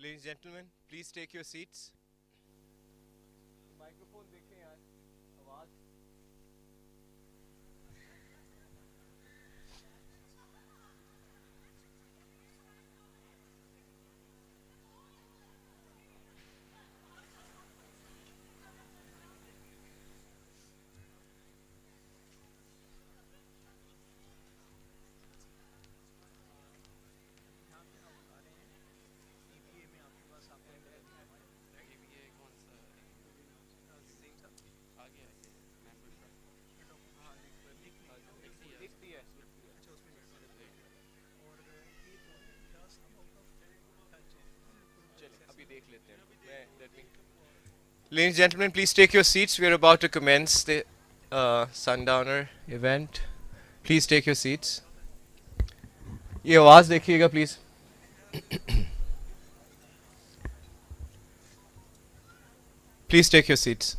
Ladies and gentlemen, please take your seats. Microphone देखें यार, आवाज. Ladies and gentlemen, please take your seats. We are about to commence the Sundowner event. Please take your seats. ये आवाज देखिएगा please. Please take your seats.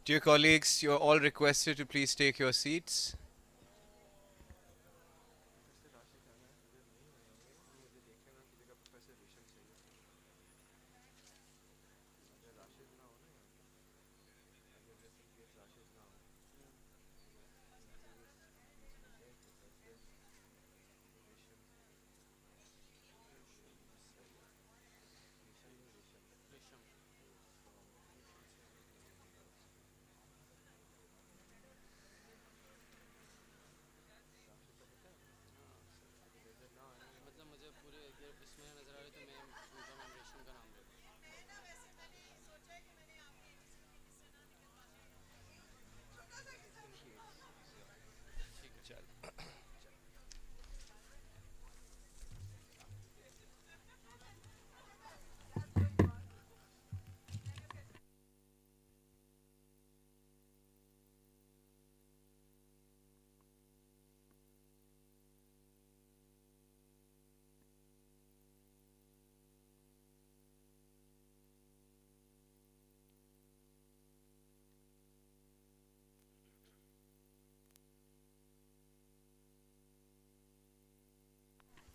Dear colleagues, you are all requested to please take your seats.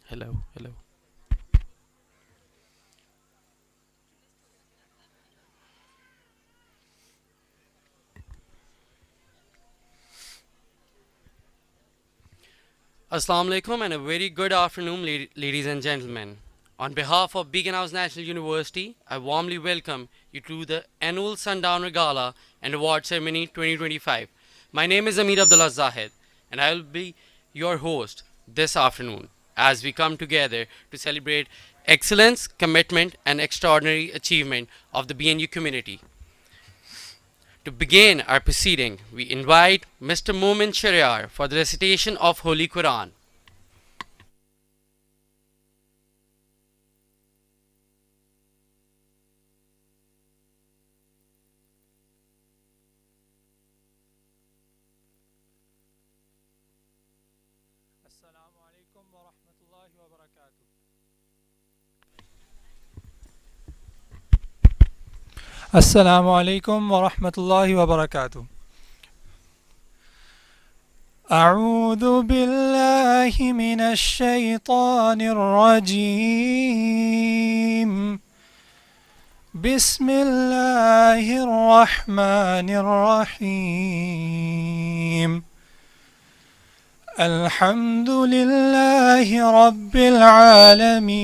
Hello. Assalamu alaikum and a very good afternoon, ladies and gentlemen. On behalf of Beacon House National University, I warmly welcome you to the annual Sundowner Gala and Award Ceremony 2025. My name is Amir Abdullah Zahid, and I will be your host this afternoon as we come together to celebrate excellence, commitment, and extraordinary achievement of the BNU community. To begin our proceeding, we invite Mr. Momin Shariar for the recitation of Holy Quran. السلام عليكم ورحمة الله وبركاته. السلام عليكم ورحمة الله وبركاته. أعوذ بالله من الشيطان الرجيم. بسم الله الرحمن الرحيم. الحمد لله رب العالمين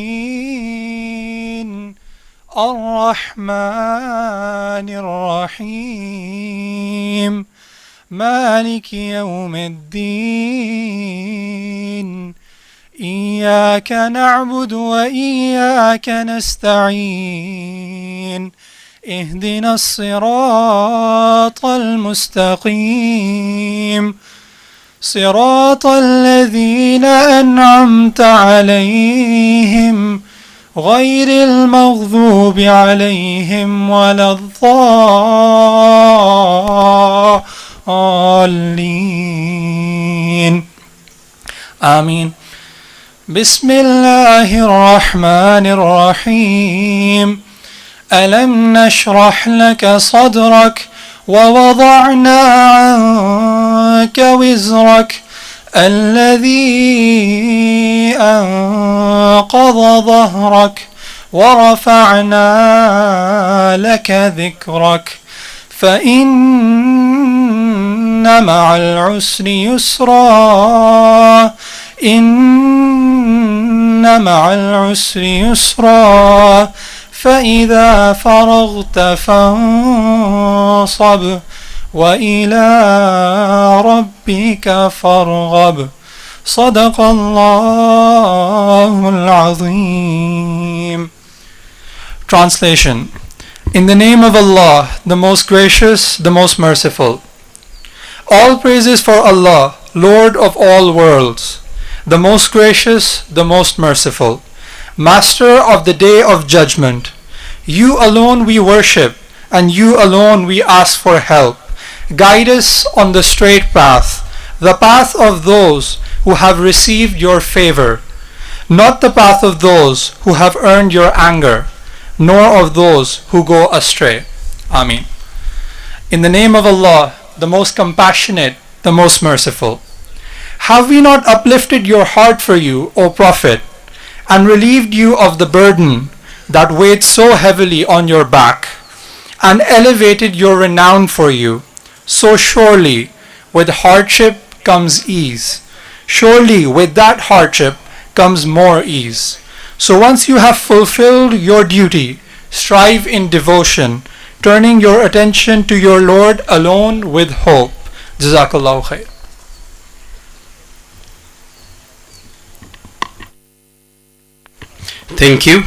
الرحمن الرحيم مالك يوم الدين إياك نعبد وإياك نستعين اهدنا الصراط المستقيم صراط الذين أنعمت عليهم غير المغضوب عليهم ولا الضالين آمين. بسم الله الرحمن الرحيم. ألم نشرح لك صدرك ووضعنا عنك وزرك الذي أنقض ظهرك ورفعنا لك ذكرك فإن مع العسر يسرا إن مع العسر يسرا فإذا فرغت فانصب وإلى ربك فارغب. صدق الله العظيم. Translation. In the name of Allah, the most gracious, the most merciful. All praises for Allah, Lord of all worlds, the most gracious, the most merciful, Master of the Day of Judgment. You alone we worship, and you alone we ask for help. Guide us on the straight path, the path of those who have received your favor, not the path of those who have earned your anger, nor of those who go astray. Ameen. In the name of Allah, the most compassionate, the most merciful. Have we not uplifted your heart for you, O Prophet, and relieved you of the burden that weighed so heavily on your back, and elevated your renown for you? So surely with hardship comes ease. Surely with that hardship comes more ease. So once you have fulfilled your duty, strive in devotion, turning your attention to your Lord alone with hope. Jazakallahu khair. Thank you.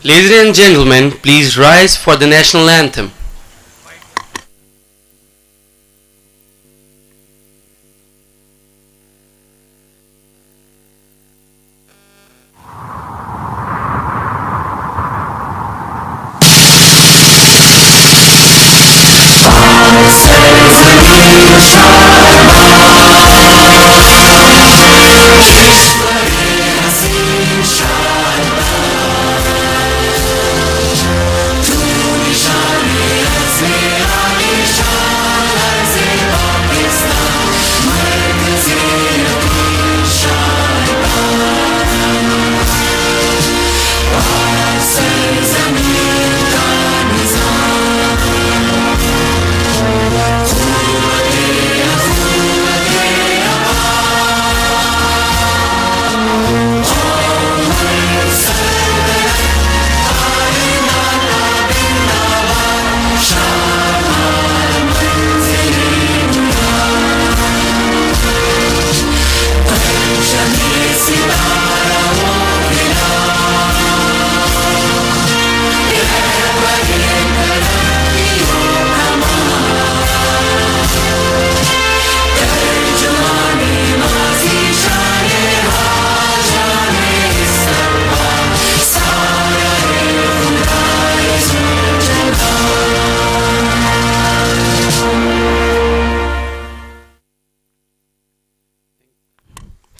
Ladies and gentlemen, please rise for the national anthem.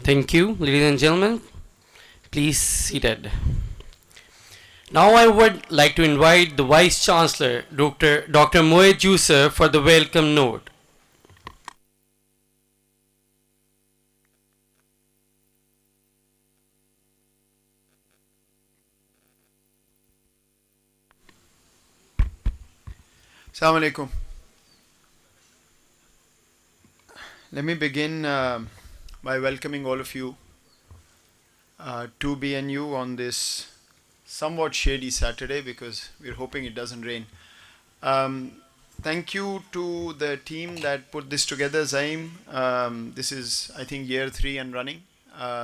Thank you, ladies and gentlemen. Please seated. Now I would like to invite the Vice Chancellor, Dr. Moed Yusuf, for the welcome note. Assalamu alaikum. Let me begin by welcoming all of you to BNU on this somewhat shady Saturday, because we're hoping it doesn't rain. Thank you to the team that put this together, Zaim. This is, I think, year 3 and running.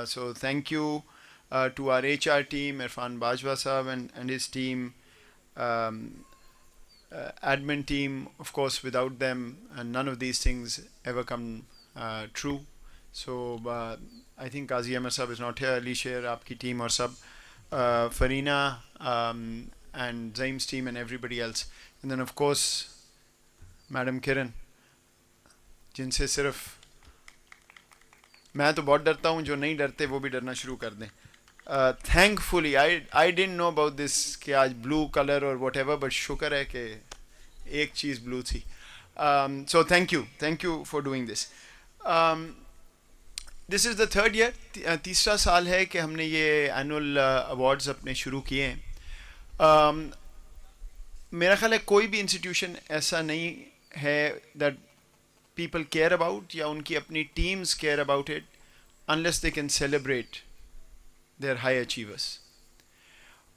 So thank you to our HR team, Irfan Bajwa Sahab and his team, admin team. Of course, without them, none of these things ever come true. So I think Qazi Ahmed Sahab is not here. Ali Sher, aapki team aur sab. Farina, and Zaim's team and everybody else. And then of course, Madam Kiran, जिनसे सिर्फ मैं तो बहुत डरता हूँ, जो नहीं डरते वो भी डरना शुरू कर दें. Thankfully, I didn't know about this कि आज blue color or whatever, but शुक्र है कि एक चीज़ blue थी. So thank you for doing this. This is the third year, तीसरा साल है कि हमने ये annual awards अपने शुरू किए हैं. मेरा ख्याल है कोई भी इंस्टीट्यूशन ऐसा नहीं है that people care about या उनकी अपनी teams care about it unless they can celebrate their high achievers.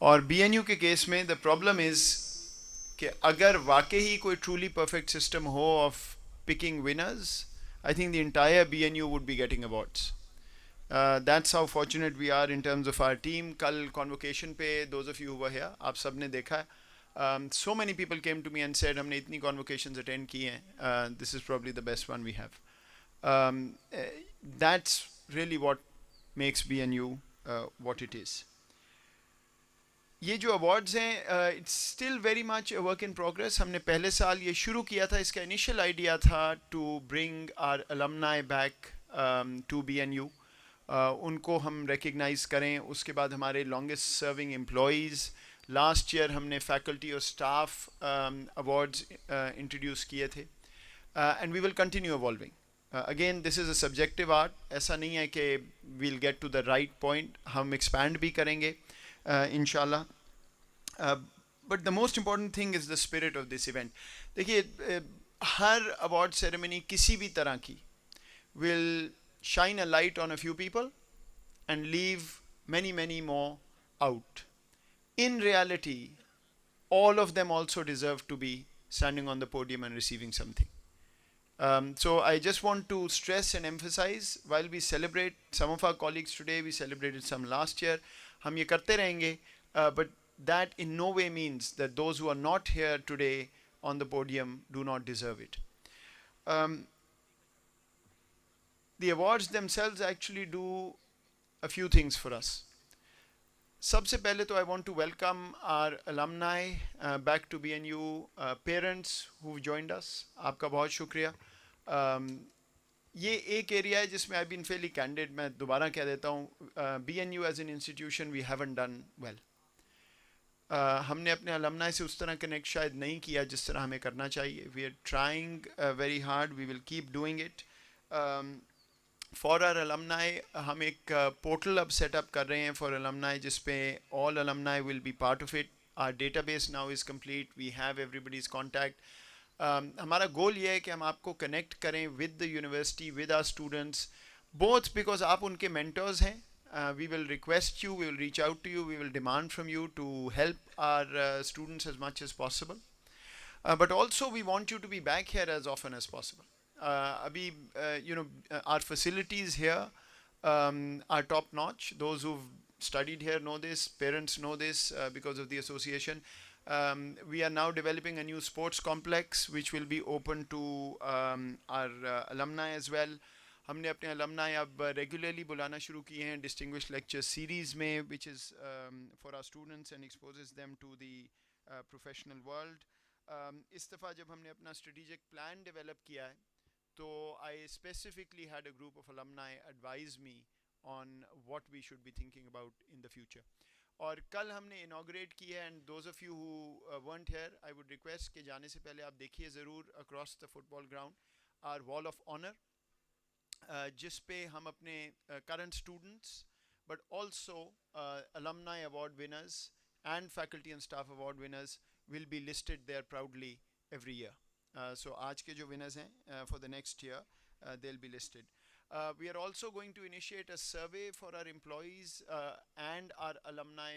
और BNU के केस में the problem is कि अगर वाकई ही कोई truly perfect system हो of picking winners, I think the entire BNU would be getting awards. That's how fortunate we are in terms of our team. कल convocation पे those of you who were here, आप सब ने देखा है. So many people came to me and said हमने इतनी convocations attend की हैं, this is probably the best one we have. That's really what makes BNU what it is. ये जो awards हैं, it's still very much a work in progress. हमने पहले साल ये शुरू किया था, इसका initial idea था to bring our alumni back to BNU. उनको हम recognize करें. उसके बाद हमारे longest serving employees. Last year हमने faculty और staff awards introduce किए थे. And we will continue evolving. Again, this is a subjective art. ऐसा नहीं है कि we'll get to the right point. हम expand भी करेंगे, inshallah. But the most important thing is the spirit of this event. देखिए, हर award ceremony किसी भी तरह की will shine a light on a few people and leave many more out. In reality, all of them also deserve to be standing on the podium and receiving something. So I just want to stress and emphasize, while we celebrate some of our colleagues today, we celebrated some last year, हम ये करते रहेंगे, but that in no way means that those who are not here today on the podium do not deserve it. The awards themselves actually do a few things for us. सबसे पहले तो I want to welcome our alumni back to BNU, parents who've joined us. आपका बहुत शुक्रिया. ये एक area है जिसमें I've been fairly candid. मैं दोबारा कह देता हूँ, BNU as an institution we haven't done well. हमने अपने alumni से उस तरह connect शायद नहीं किया जिस तरह हमें करना चाहिए. We are trying very hard. We will keep doing it. For our alumni, हम एक portal अब set up कर रहे हैं for alumni जिसपे all alumni will be part of it. Our database now is complete. We have everybody's contact. हमारा goal ये है कि हम आपको connect करें with the university, with our students, both because आप उनके mentors हैं. We will request you, we will reach out to you, we will demand from you to help our students as much as possible. But also we want you to be back here as often as possible. Abhi, our facilities here are top notch. Those who've studied here know this, parents know this because of the association. We are now developing a new sports complex which will be open to our alumni as well. हमने अपने alumni अब regularly बुलाना शुरू किए हैं distinguished lecture series में, which is for our students and exposes them to the professional world. इस दफ़ा जब हमने अपना strategic plan develop किया है, तो I specifically had a group of alumni advise me on what we should be thinking about in the future. और कल हमने inaugurate किया है, and those of you who weren't here, I would request कि जाने से पहले आप देखिए ज़रूर across the football ground our wall of honor, जिस पे हम अपने current students but also alumni award winners and faculty and staff award winners will be listed there proudly every year. So आज के जो winners हैं for the next year, they'll be listed. We are also going to initiate a survey for our employees and our alumni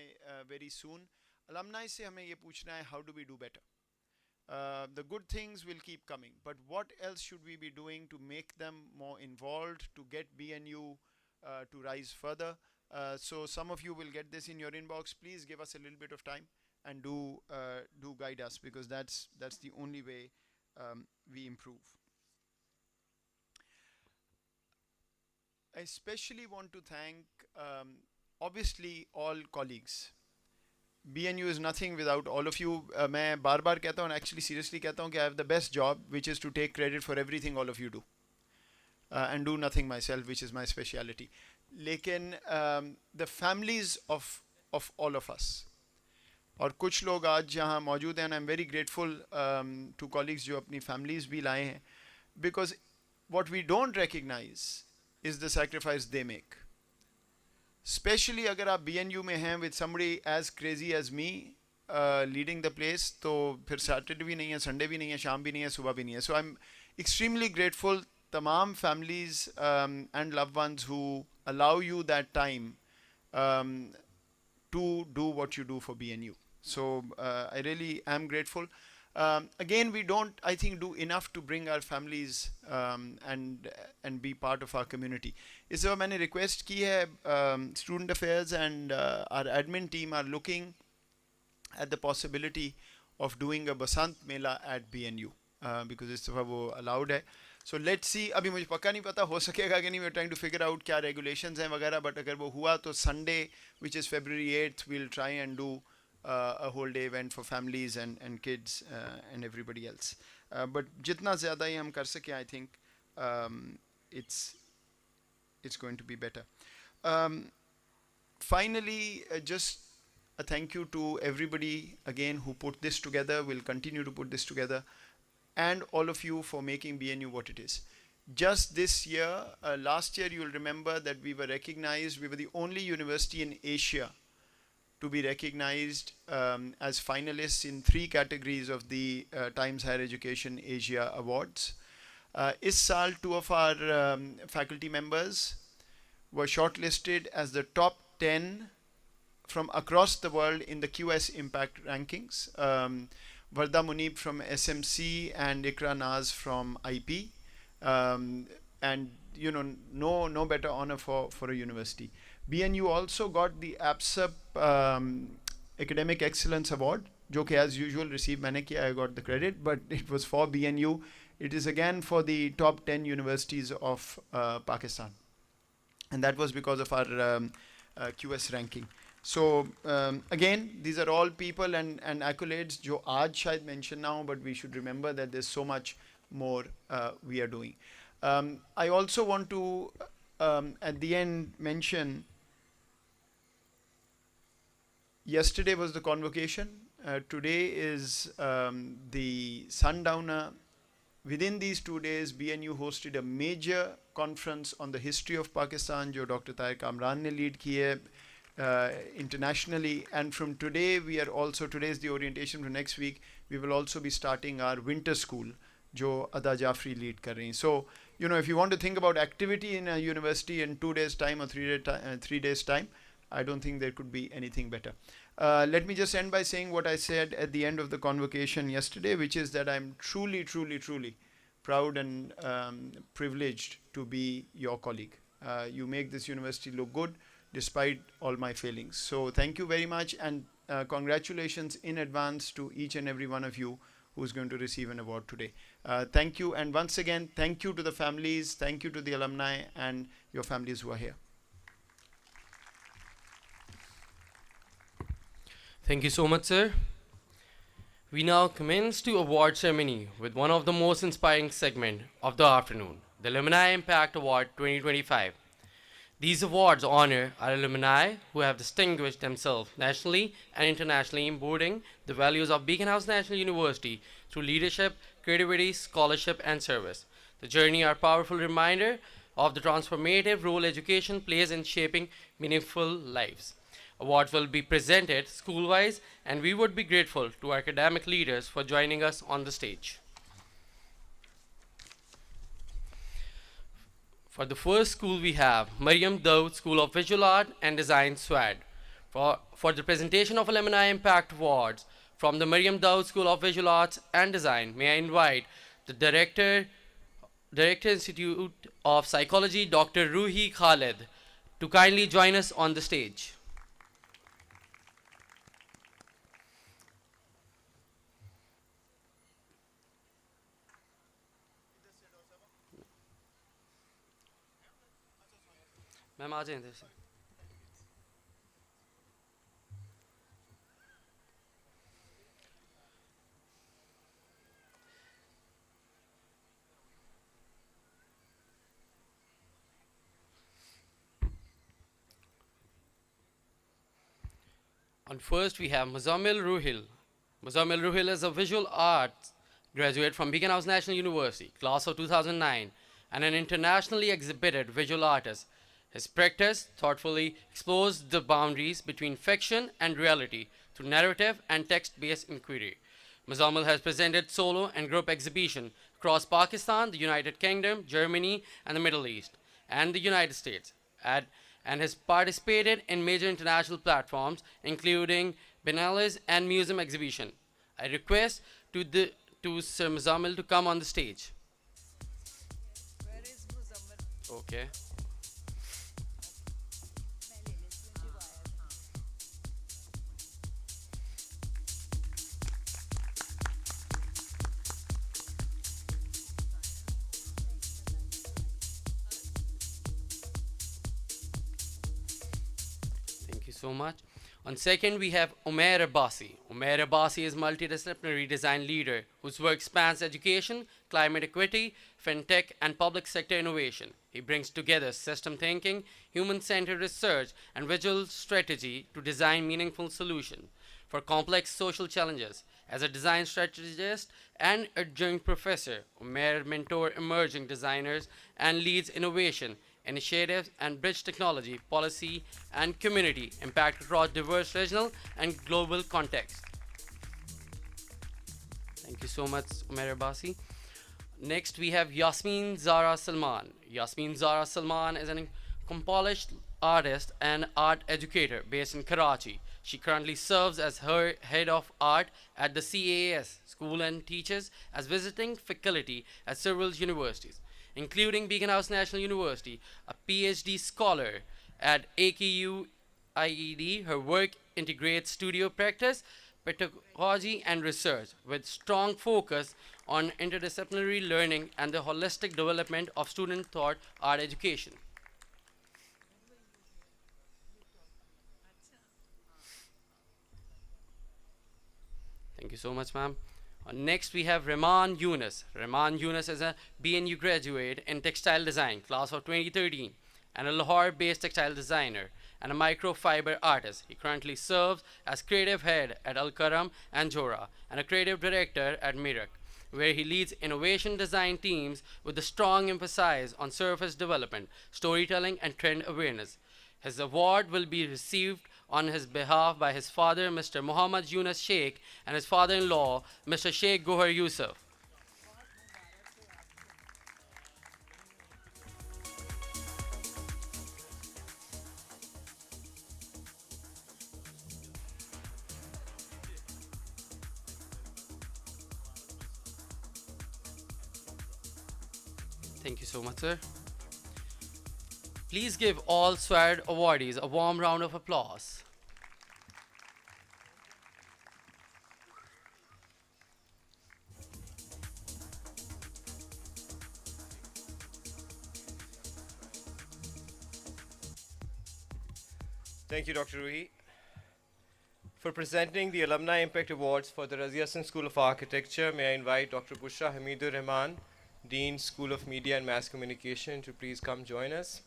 very soon. Alumni से हमें ये पूछना है, how do we do better? The good things will keep coming, but what else should we be doing to make them more involved, to get BNU to rise further? So some of you will get this in your inbox. Please give us a little bit of time and do guide us, because that's the only way we improve. I especially want to thank obviously all colleagues. BNU is nothing without all of you. मैं बार बार कहता हूँ, actually seriously कहता हूँ कि I have the best job, which is to take credit for everything all of you do, and do nothing myself, which is my speciality. लेकिन the families of all of us, और कुछ लोग आज यहाँ मौजूद हैं, and I'm very grateful to colleagues जो अपनी families भी लाए हैं, because what we don't recognize is the sacrifice they make. Especially अगर आप BNU में हैं with somebody as crazy as me leading the place, तो फिर Saturday भी नहीं है, Sunday भी नहीं है, शाम भी नहीं है, सुबह भी नहीं है. So I'm extremely grateful तमाम families and loved ones who allow you that time to do what you do for BNU. So I really am grateful. Again, we don't, I think, do enough to bring our families and be part of our community. इस बार मैंने request की है, student affairs and our admin team are looking at the possibility of doing a Basant Mela at BNU because इस दफ़ा वो allowed है. So let's see. अभी मुझे पक्का नहीं पता हो सकेगा कि नहीं. We're trying to figure out क्या regulations हैं वगैरह. But अगर वो हुआ तो Sunday, which is February 8th, we'll try and do a whole day event for families and kids and everybody else. But जितना ज़्यादा ही हम कर सकें, I think it's going to be better. Finally, just a thank you to everybody again who put this together, will continue to put this together, and all of you for making BNU what it is. Just this year, last year you'll remember that we were recognized, we were the only university in Asia to be recognized as finalists in 3 categories of the Times Higher Education Asia Awards. Is saal 2 of our faculty members were shortlisted as the top 10 from across the world in the QS Impact Rankings. Varda Munib from SMC and Ikra Naz from IP. And you know, no better honor for a university. BNU also got the APSAP Academic Excellence Award, जो कि as usual received मैंने किया, I got the credit, but it was for BNU. It is again for the top 10 universities of Pakistan, and that was because of our QS ranking. So again, these are all people and accolades जो आज शायद mention now, but we should remember that there's so much more we are doing. I also want to at the end mention, yesterday was the convocation, today is the Sundowner. Within these 2 days, BNU hosted a major conference on the history of Pakistan, जो Dr. Tahir Kamran ने lead की है internationally. And from today, we are also, today is the orientation for next week, we will also be starting our winter school, जो Ada Jafri lead कर रही हैं. So, you know, if you want to think about activity in a university in 2 days time or 3 days time, I don't think there could be anything better. Let me just end by saying what I said at the end of the convocation yesterday, which is that I'm truly, truly, truly proud and privileged to be your colleague. You make this university look good despite all my failings. So thank you very much, and congratulations in advance to each and every one of you who is going to receive an award today. Thank you, and once again, thank you to the families, thank you to the alumni and your families who are here. Thank you so much, sir. We now commence to award ceremony with one of the most inspiring segment of the afternoon, the Alumni Impact Award 2025. These awards honor our alumni who have distinguished themselves nationally and internationally, embodying the values of Beacon House National University through leadership, creativity, scholarship, and service. The journey are a powerful reminder of the transformative role education plays in shaping meaningful lives. Awards will be presented school-wise, and we would be grateful to our academic leaders for joining us on the stage. For the first school, we have Mariam Daud School of Visual Art and Design, SWAD. For the presentation of Alumni Impact Awards from the Mariam Daud School of Visual Arts and Design, may I invite the Director Institute of Psychology, Dr. Ruhi Khalid, to kindly join us on the stage. Ma'am आ जाएं इधर से. On first, we have Muzammil Ruhil. Muzammil Ruhil is a visual arts graduate from Beacon House National University, class of 2009, and an internationally exhibited visual artist. His practice thoughtfully explores the boundaries between fiction and reality through narrative and text-based inquiry. Muzammil has presented solo and group exhibitions across Pakistan, the United Kingdom, Germany, and the Middle East, and the United States, and has participated in major international platforms, including Biennales and museum exhibition. I request to Sir Muzammil to come on the stage. Okay. Thank you so much. On second, we have Umair Abbasi. Umair Abbasi is multidisciplinary design leader whose work spans education, climate equity, fintech, and public sector innovation. He brings together system thinking, human-centered research, and visual strategy to design meaningful solutions for complex social challenges. As a design strategist and adjunct professor, Umair mentors emerging designers and leads innovation initiatives and bridge technology, policy, and community impact across diverse regional and global contexts. Thank you so much, Umair Abbasi. Next, we have Yasmin Zara Salman. Yasmin Zara Salman is an accomplished artist and art educator based in Karachi. She currently serves as her head of art at the CAS school and teaches as visiting faculty at several universities, including Beacon House National University, a PhD scholar at AKU IED. Her work integrates studio practice, pedagogy, and research with strong focus on interdisciplinary learning and the holistic development of student taught art education. Thank you so much, ma'am. Next, we have Rahman Yunus. Rahman Yunus is a BNU graduate in textile design, class of 2013, and a Lahore based textile designer and a microfiber artist. He currently serves as creative head at Al Karam and Jora and a creative director at Mirak, where he leads innovation design teams with a strong emphasis on surface development, storytelling, and trend awareness. His award will be received on his behalf by his father, Mr. Muhammad Yunus Sheikh, and his father in law, Mr. Sheikh Gohar Yusuf. Thank you so much, sir. Please give all SWAD awardees a warm round of applause. Thank you, Dr. Ruhi. For presenting the Alumni Impact Awards for the Razia Hassan School of Architecture, may I invite Dr. Bushra Hamidur Rahman, Dean, School of Media and Mass Communication, to please come join us.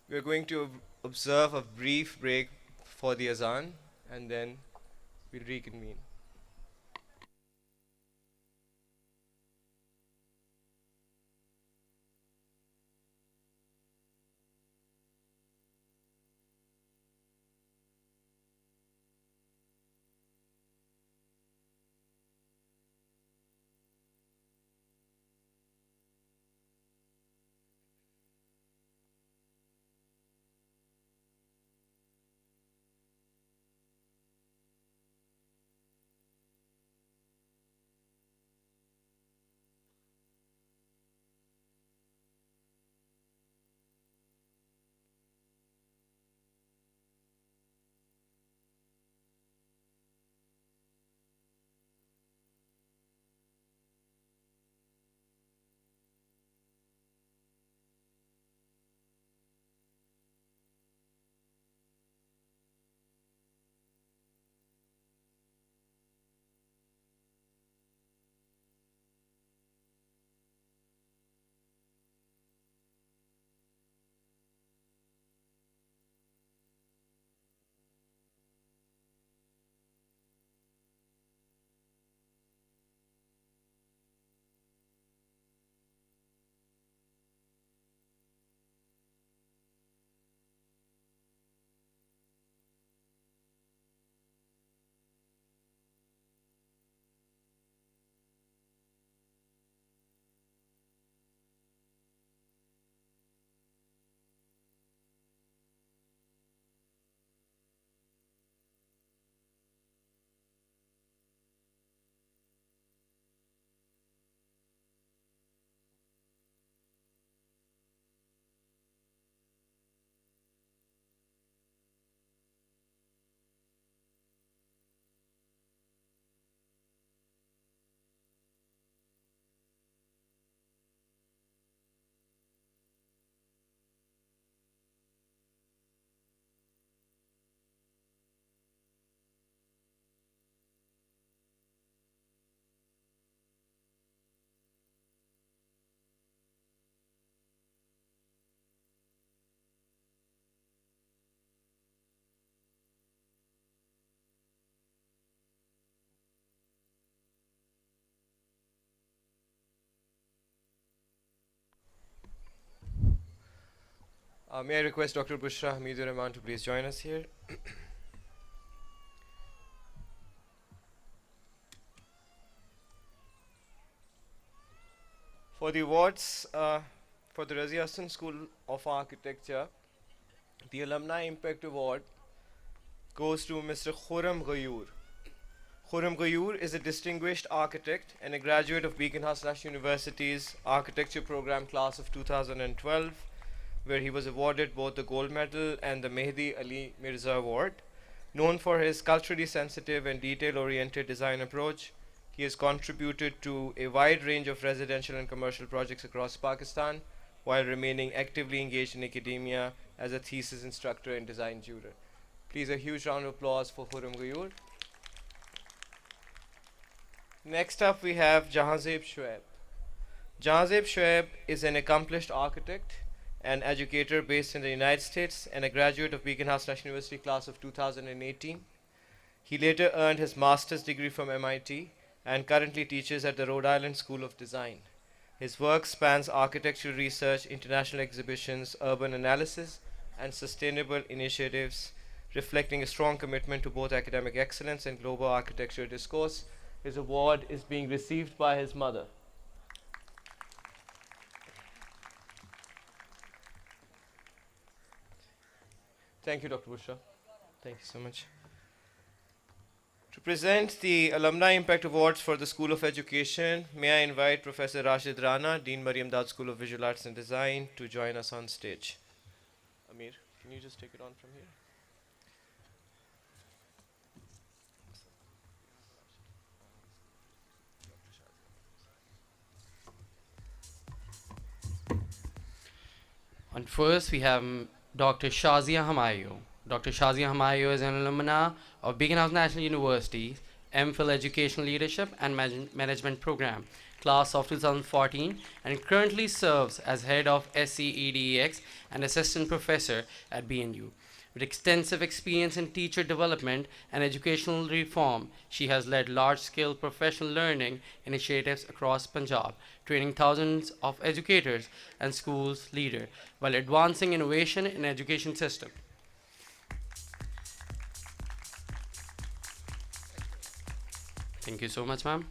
We are going to observe a brief break for the azan and then we'll reconvene. May I request Dr. Bushra Hamidur Rahman to please join us here? For the awards for the Razia Hassan School of Architecture, the Alumni Impact Award goes to Mr. Khurram Ghayur. Khurram Ghayur is a distinguished architect and a graduate of Beacon House National University's Architecture Program class of 2012, where he was awarded both the Gold Medal and the Mehdi Ali Mirza Award. Known for his culturally sensitive and detail-oriented design approach, he has contributed to a wide range of residential and commercial projects across Pakistan while remaining actively engaged in academia as a thesis instructor and design tutor. Please a huge round of applause for Khurram Ghayur. Next up we have Jahazeb Shoaib. Jahazeb Shoaib is an accomplished architect and educator based in the United States and a graduate of Beacon House National University class of 2018. He later earned his master's degree from MIT and currently teaches at the Rhode Island School of Design. His work spans architectural research, international exhibitions, urban analysis, and sustainable initiatives, reflecting a strong commitment to both academic excellence and global architecture discourse. His award is being received by his mother. Thank you, Dr. Bushra. Thank you so much. To present the Alumni Impact Awards for the School of Education, may I invite Professor Rashid Rana, Dean Mariam Dad School of Visual Arts and Design, to join us on stage. Amir, can you just take it on from here? And first, we have Dr. Shazia Hamayo. Dr. Shazia Hamayo is an alumna of Beacon House National University's MPhil Educational Leadership and Management Program, class of 2014, and currently serves as head of SCEDEX and assistant professor at BNU. With extensive experience in teacher development and educational reform, she has led large-scale professional learning initiatives across Punjab, training thousands of educators and schools leaders while advancing innovation in education system. Thank you so much, ma'am.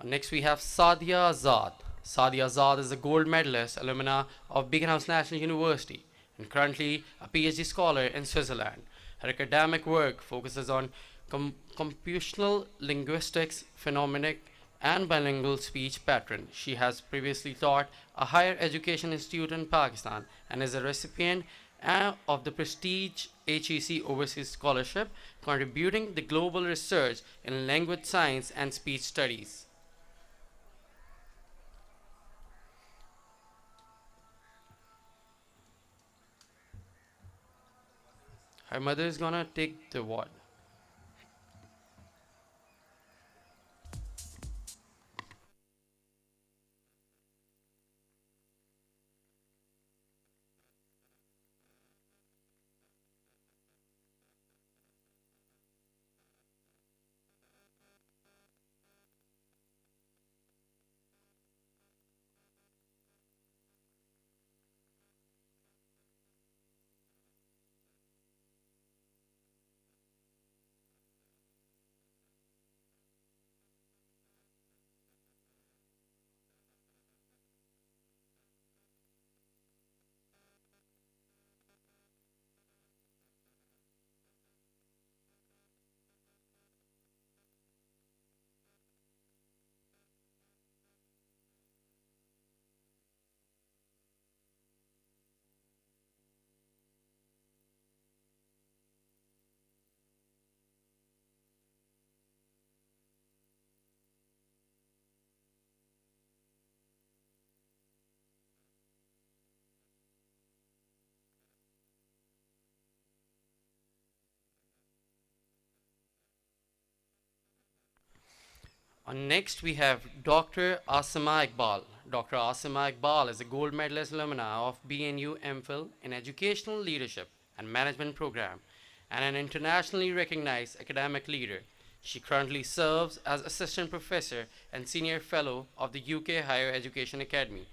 Next, we have Sadia Azad. Sadia Azad is a gold medalist alumna of Beacon House National University and currently a PhD scholar in Switzerland. Her academic work focuses on computational linguistics, phenomenology, and bilingual speech pattern. She has previously taught a higher education institute in Pakistan and is a recipient of the prestige HEC Overseas Scholarship, contributing to global research in language science and speech studies. Her mother is gonna take the award. Next, we have Dr. Asima Iqbal. Dr. Asima Iqbal is a gold medalist alumna of BNU MPhil in Educational Leadership and Management Program and an internationally recognized academic leader. She currently serves as assistant professor and senior fellow of the UK Higher Education Academy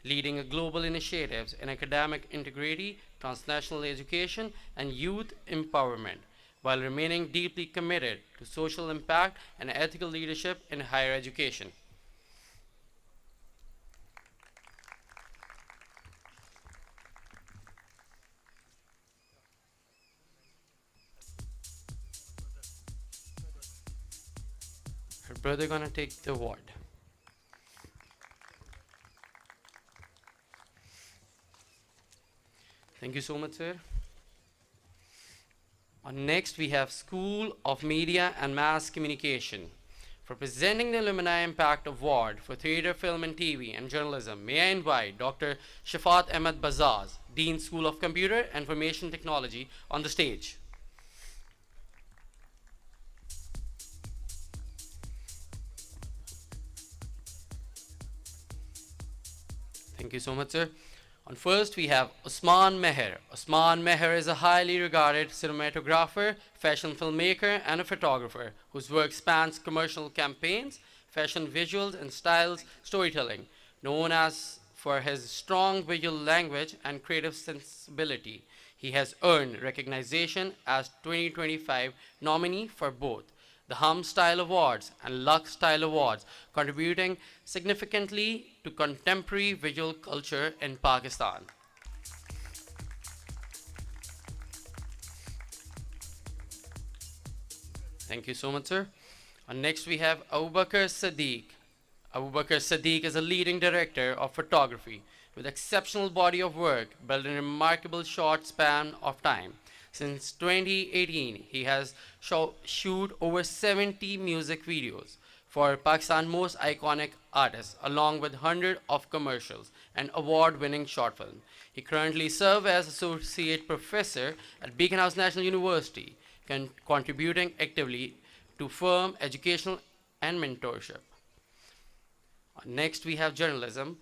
leading a global initiatives in academic integrity, transnational education, and youth empowerment, while remaining deeply committed to social impact and ethical leadership in higher education. Her brother gonna take the award. Thank you so much, sir. Next, we have School of Media and Mass Communication. For presenting the Alumni Impact Award for Theatre, Film and TV and Journalism, may I invite Dr. Shafat Ahmed Bazaz, Dean School of Computer and Information Technology, on the stage. Thank you so much, sir. On first, we have Osman Meher. Osman Meher is a highly regarded cinematographer, fashion filmmaker, and a photographer whose work spans commercial campaigns, fashion visuals, and styles storytelling, known as for his strong visual language and creative sensibility. He has earned recognition as 2025 nominee for both the Hum Style Awards and Lux Style Awards, contributing significantly to contemporary visual culture in Pakistan. Thank you so much, sir. And next we have Abu Bakr Sadiq. Abu Bakr Sadiq is a leading director of photography with exceptional body of work built in a remarkable short span of time. Since 2018, he has shoot over 70 music videos for Pakistan's most iconic artists, along with hundreds of commercials and award-winning short films. He currently serves as associate professor at Beacon House National University, contributing actively to firm educational and mentorship. Next, we have journalism.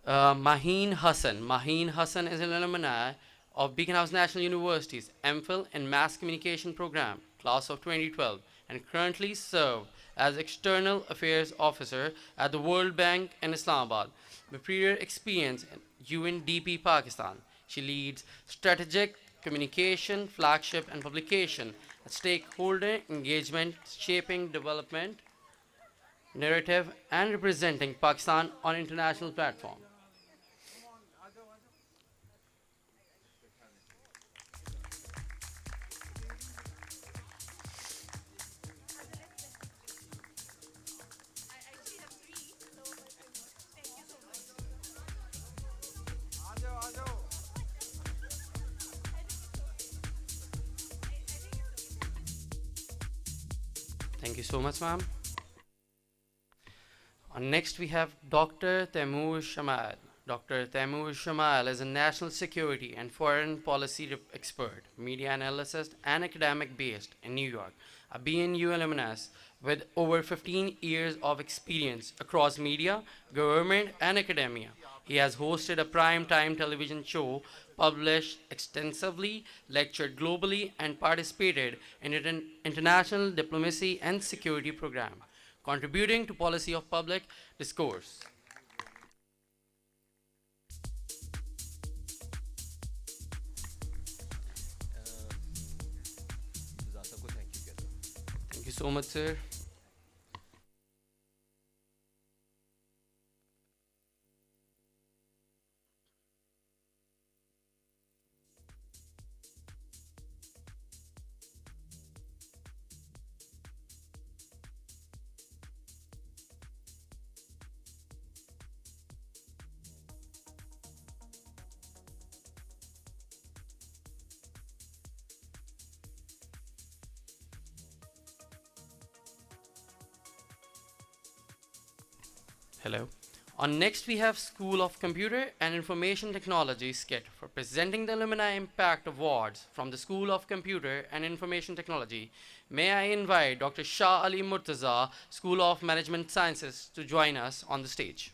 Maheen Hassan. Maheen Hassan is an alumni of Beacon House National University's MPhil in Mass Communication program, class of 2012, and currently serves as External Affairs Officer at the World Bank in Islamabad. With prior experience in UNDP Pakistan, she leads strategic communication, flagship, and publication, and stakeholder engagement, shaping development narrative, and representing Pakistan on international platform. Thank you so much, ma'am. Next, we have Dr. Taimur Shamal. Dr. Taimur Shamal is a national security and foreign policy expert, media analyst, and academic based in New York, a BNU alumnus with over 15 years of experience across media, government, and academia. He has hosted a prime-time television show, published extensively, lectured globally, and participated in an international diplomacy and security program, contributing to policy of public discourse. Thank you so much, sir. Hello. On next, we have School of Computer and Information Technology skit for presenting the Alumni Impact Awards from the School of Computer and Information Technology. May I invite Dr. Shah Ali Murtaza, School of Management Sciences, to join us on the stage.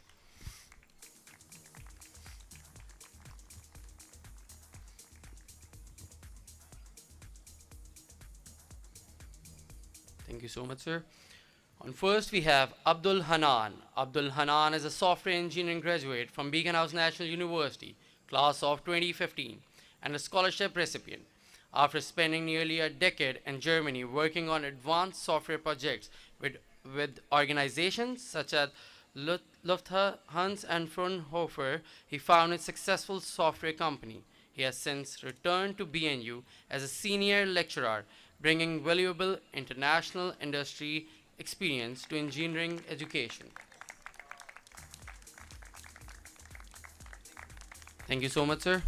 Thank you so much, sir. On first, we have Abdul Hanan. Abdul Hanan is a software engineering graduate from Beacon House National University, class of 2015, and a scholarship recipient. After spending nearly a decade in Germany working on advanced software projects with organizations such as Lufthansa and Fraunhofer, he founded a successful software company. He has since returned to BNU as a senior lecturer, bringing valuable international industry experience to engineering education. Thank you so much, sir.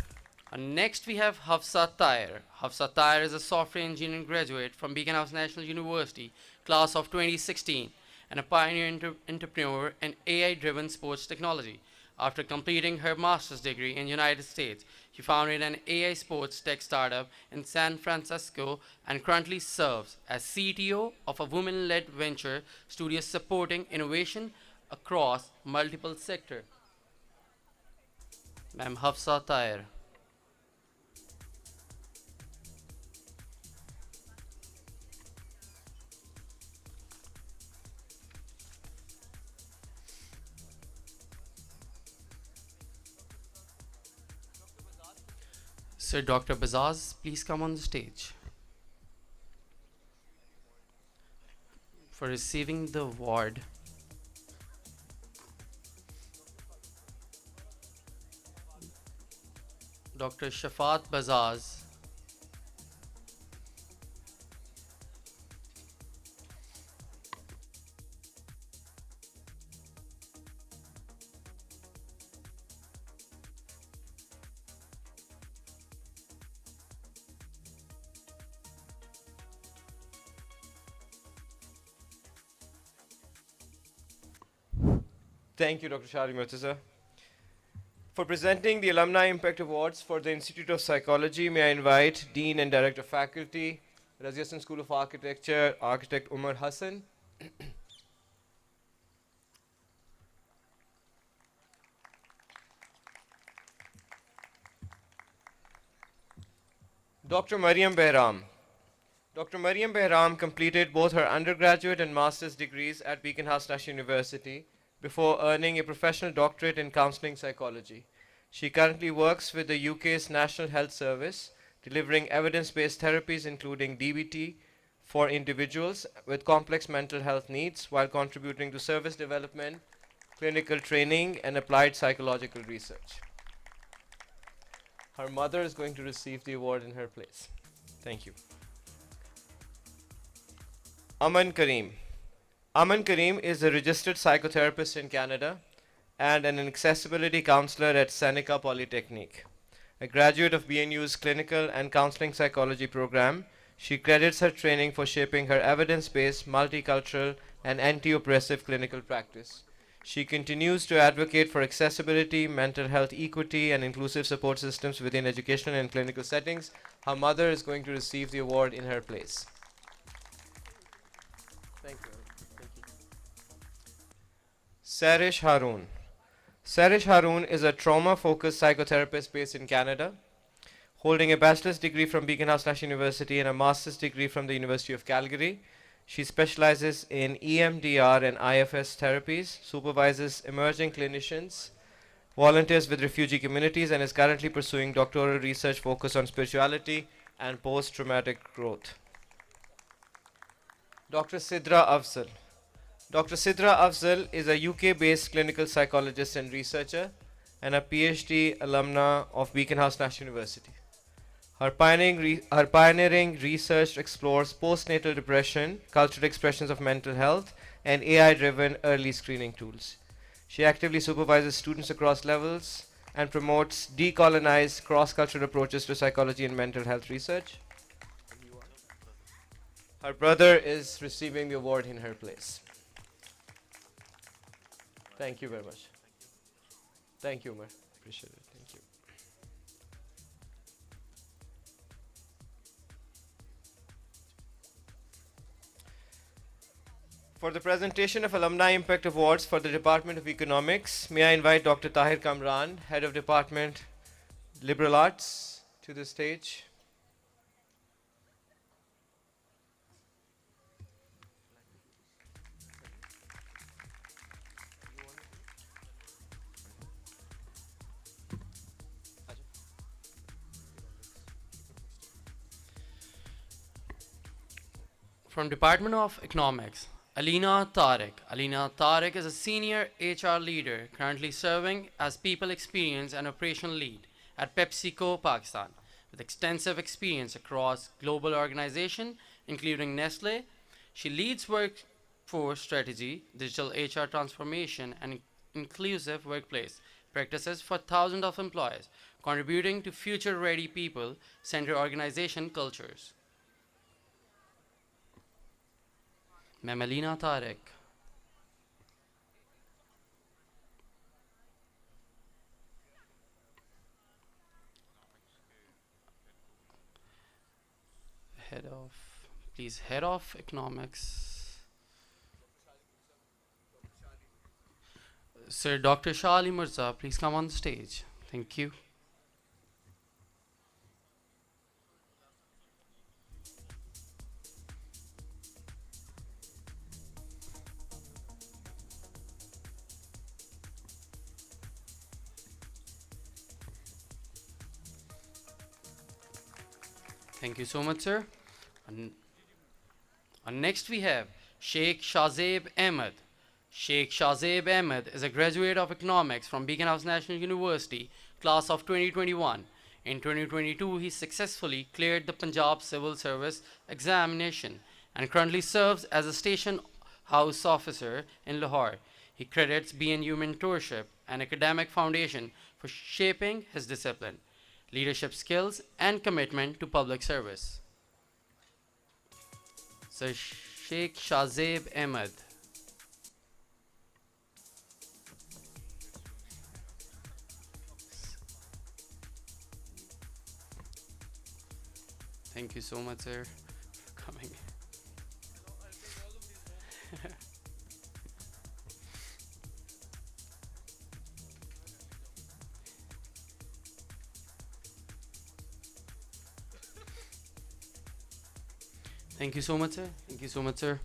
Next, we have Hafsa Tayer. Hafsa Tayer is a software engineering graduate from Beacon House National University, class of 2016, and a pioneer entrepreneur in AI-driven sports technology. After completing her master's degree in the United States, she founded an AI sports tech startup in San Francisco and currently serves as CTO of a women-led venture studio supporting innovation across multiple sectors. Ma'am Hafsa Tayer. Sir Dr. Bazaz, please come on the stage. For receiving the award, Dr. Shafat Bazaz. Thank you, Dr. Shari Murtaza. For presenting the Alumni Impact Awards for the Institute of Psychology, may I invite Dean and Director of Faculty, Razia Sen School of Architecture, Architect Umar Hassan. Dr. Mariam Behram. Dr. Mariam Behram completed both her undergraduate and master's degrees at Beacon House National University before earning a professional doctorate in counseling psychology. She currently works with the UK's National Health Service, delivering evidence-based therapies including DBT for individuals with complex mental health needs while contributing to service development, clinical training, and applied psychological research. Her mother is going to receive the award in her place. Thank you. Aman Karim. Aman Karim is a registered psychotherapist in Canada and an accessibility counselor at Seneca Polytechnique. A graduate of BNU's Clinical and Counseling Psychology program, she credits her training for shaping her evidence-based, multicultural, and anti-oppressive clinical practice. She continues to advocate for accessibility, mental health equity, and inclusive support systems within educational and clinical settings. Her mother is going to receive the award in her place. Thank you. Sarish Haroon. Sarish Haroon is a trauma-focused psychotherapist based in Canada, holding a bachelor's degree from Beacon House National University and a master's degree from the University of Calgary. She specializes in EMDR and IFS therapies, supervises emerging clinicians, volunteers with refugee communities, and is currently pursuing doctoral research focused on spirituality and post-traumatic growth. Dr. Sidra Afzal. Dr. Sidra Afzal is a UK-based clinical psychologist and researcher and a PhD alumna of Beacon House National University. Her pioneering research explores postnatal depression, cultural expressions of mental health, and AI-driven early screening tools. She actively supervises students across levels and promotes decolonized cross-cultural approaches to psychology and mental health research. Her brother is receiving the award in her place. Thank you very much. Thank you, Umar. Appreciate it. Thank you. For the presentation of Alumni Impact Awards for the Department of Economics, may I invite Dr. Tahir Kamran, Head of Department Liberal Arts, to the stage. From Department of Economics, Alina Tariq. Alina Tariq is a senior HR leader currently serving as people experience and operational lead at PepsiCo Pakistan with extensive experience across global organizations including Nestle. She leads workforce strategy, digital HR transformation and inclusive workplace practices for thousands of employees, contributing to future-ready people-centered organization cultures. Memelina Tarek. Head of, please, Head of Economics. Sir Dr. Shali Mirza, please come on the stage. Thank you. Thank you so much, sir. And, next we have Sheikh Shazeb Ahmed. Sheikh Shazeb Ahmed is a graduate of economics from Beacon House National University, class of 2021. In 2022, he successfully cleared the Punjab Civil Service examination and currently serves as a station house officer in Lahore. He credits BNU mentorship and academic foundation for shaping his discipline, leadership skills, and commitment to public service. Sir Sheikh Shazeb Ahmed. Thank you so much, sir, for coming. Thank you so much, sir. Thank you so much, sir.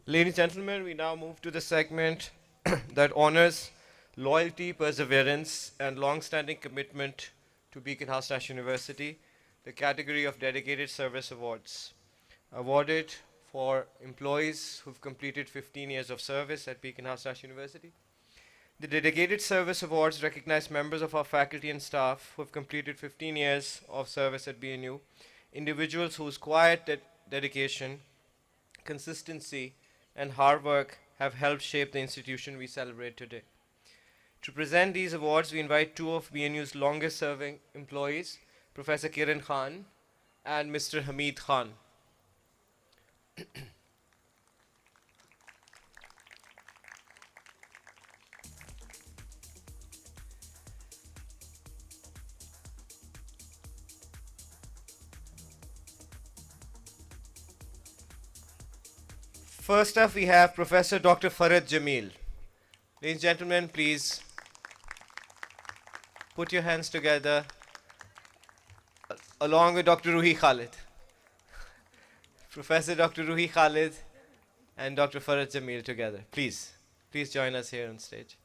Ladies and gentlemen, we now move to the segment that honors loyalty, perseverance, and long-standing commitment to Beacon House National University, the category of Dedicated Service Awards, awarded for employees who've completed 15 years of service at Beacon House National University. The Dedicated Service Awards recognize members of our faculty and staff who have completed 15 years of service at BNU, individuals whose quiet dedication, consistency, and hard work have helped shape the institution we celebrate today. To present these awards, we invite two of BNU's longest serving employees, Professor Kiran Khan and Mr. Hamid Khan. First up, we have Professor Dr. Farad Jamil. Ladies and gentlemen, please put your hands together along with Dr. Ruhi Khalid. Professor Dr. Ruhi Khalid and Dr. Farad Jamil together. Please join us here on stage.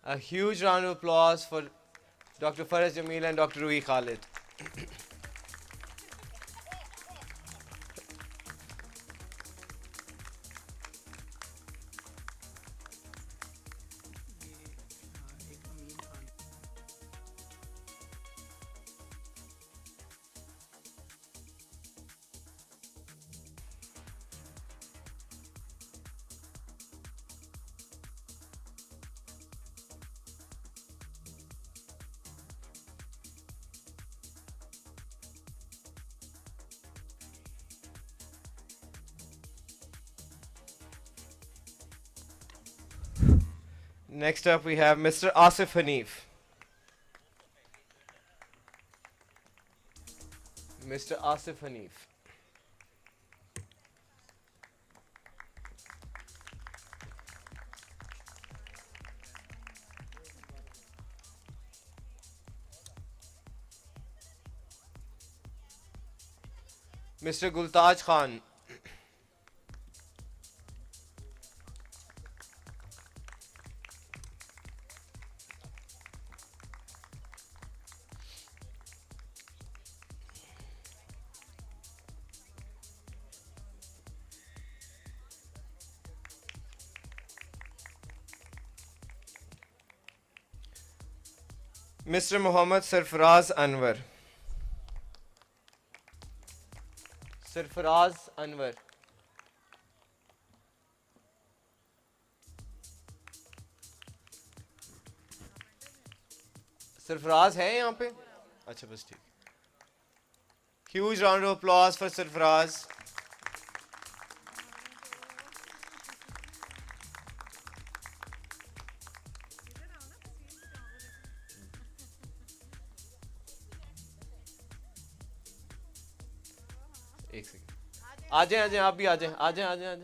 A huge round of applause for Dr. Farad Jamil and Dr. Ruhi Khalid. Next up, we have Mr. Asif Hanif. Mr. Asif Hanif. Mr. Gultaj Khan. Mr. Muhammad Sarfaraz Anwar. Sarfaraz Anwar. Sarfaraz है यहाँ पे? अच्छा बस ठीक. Huge round of applause for Sarfaraz. एक second. आ जाए आप भी आ जाए.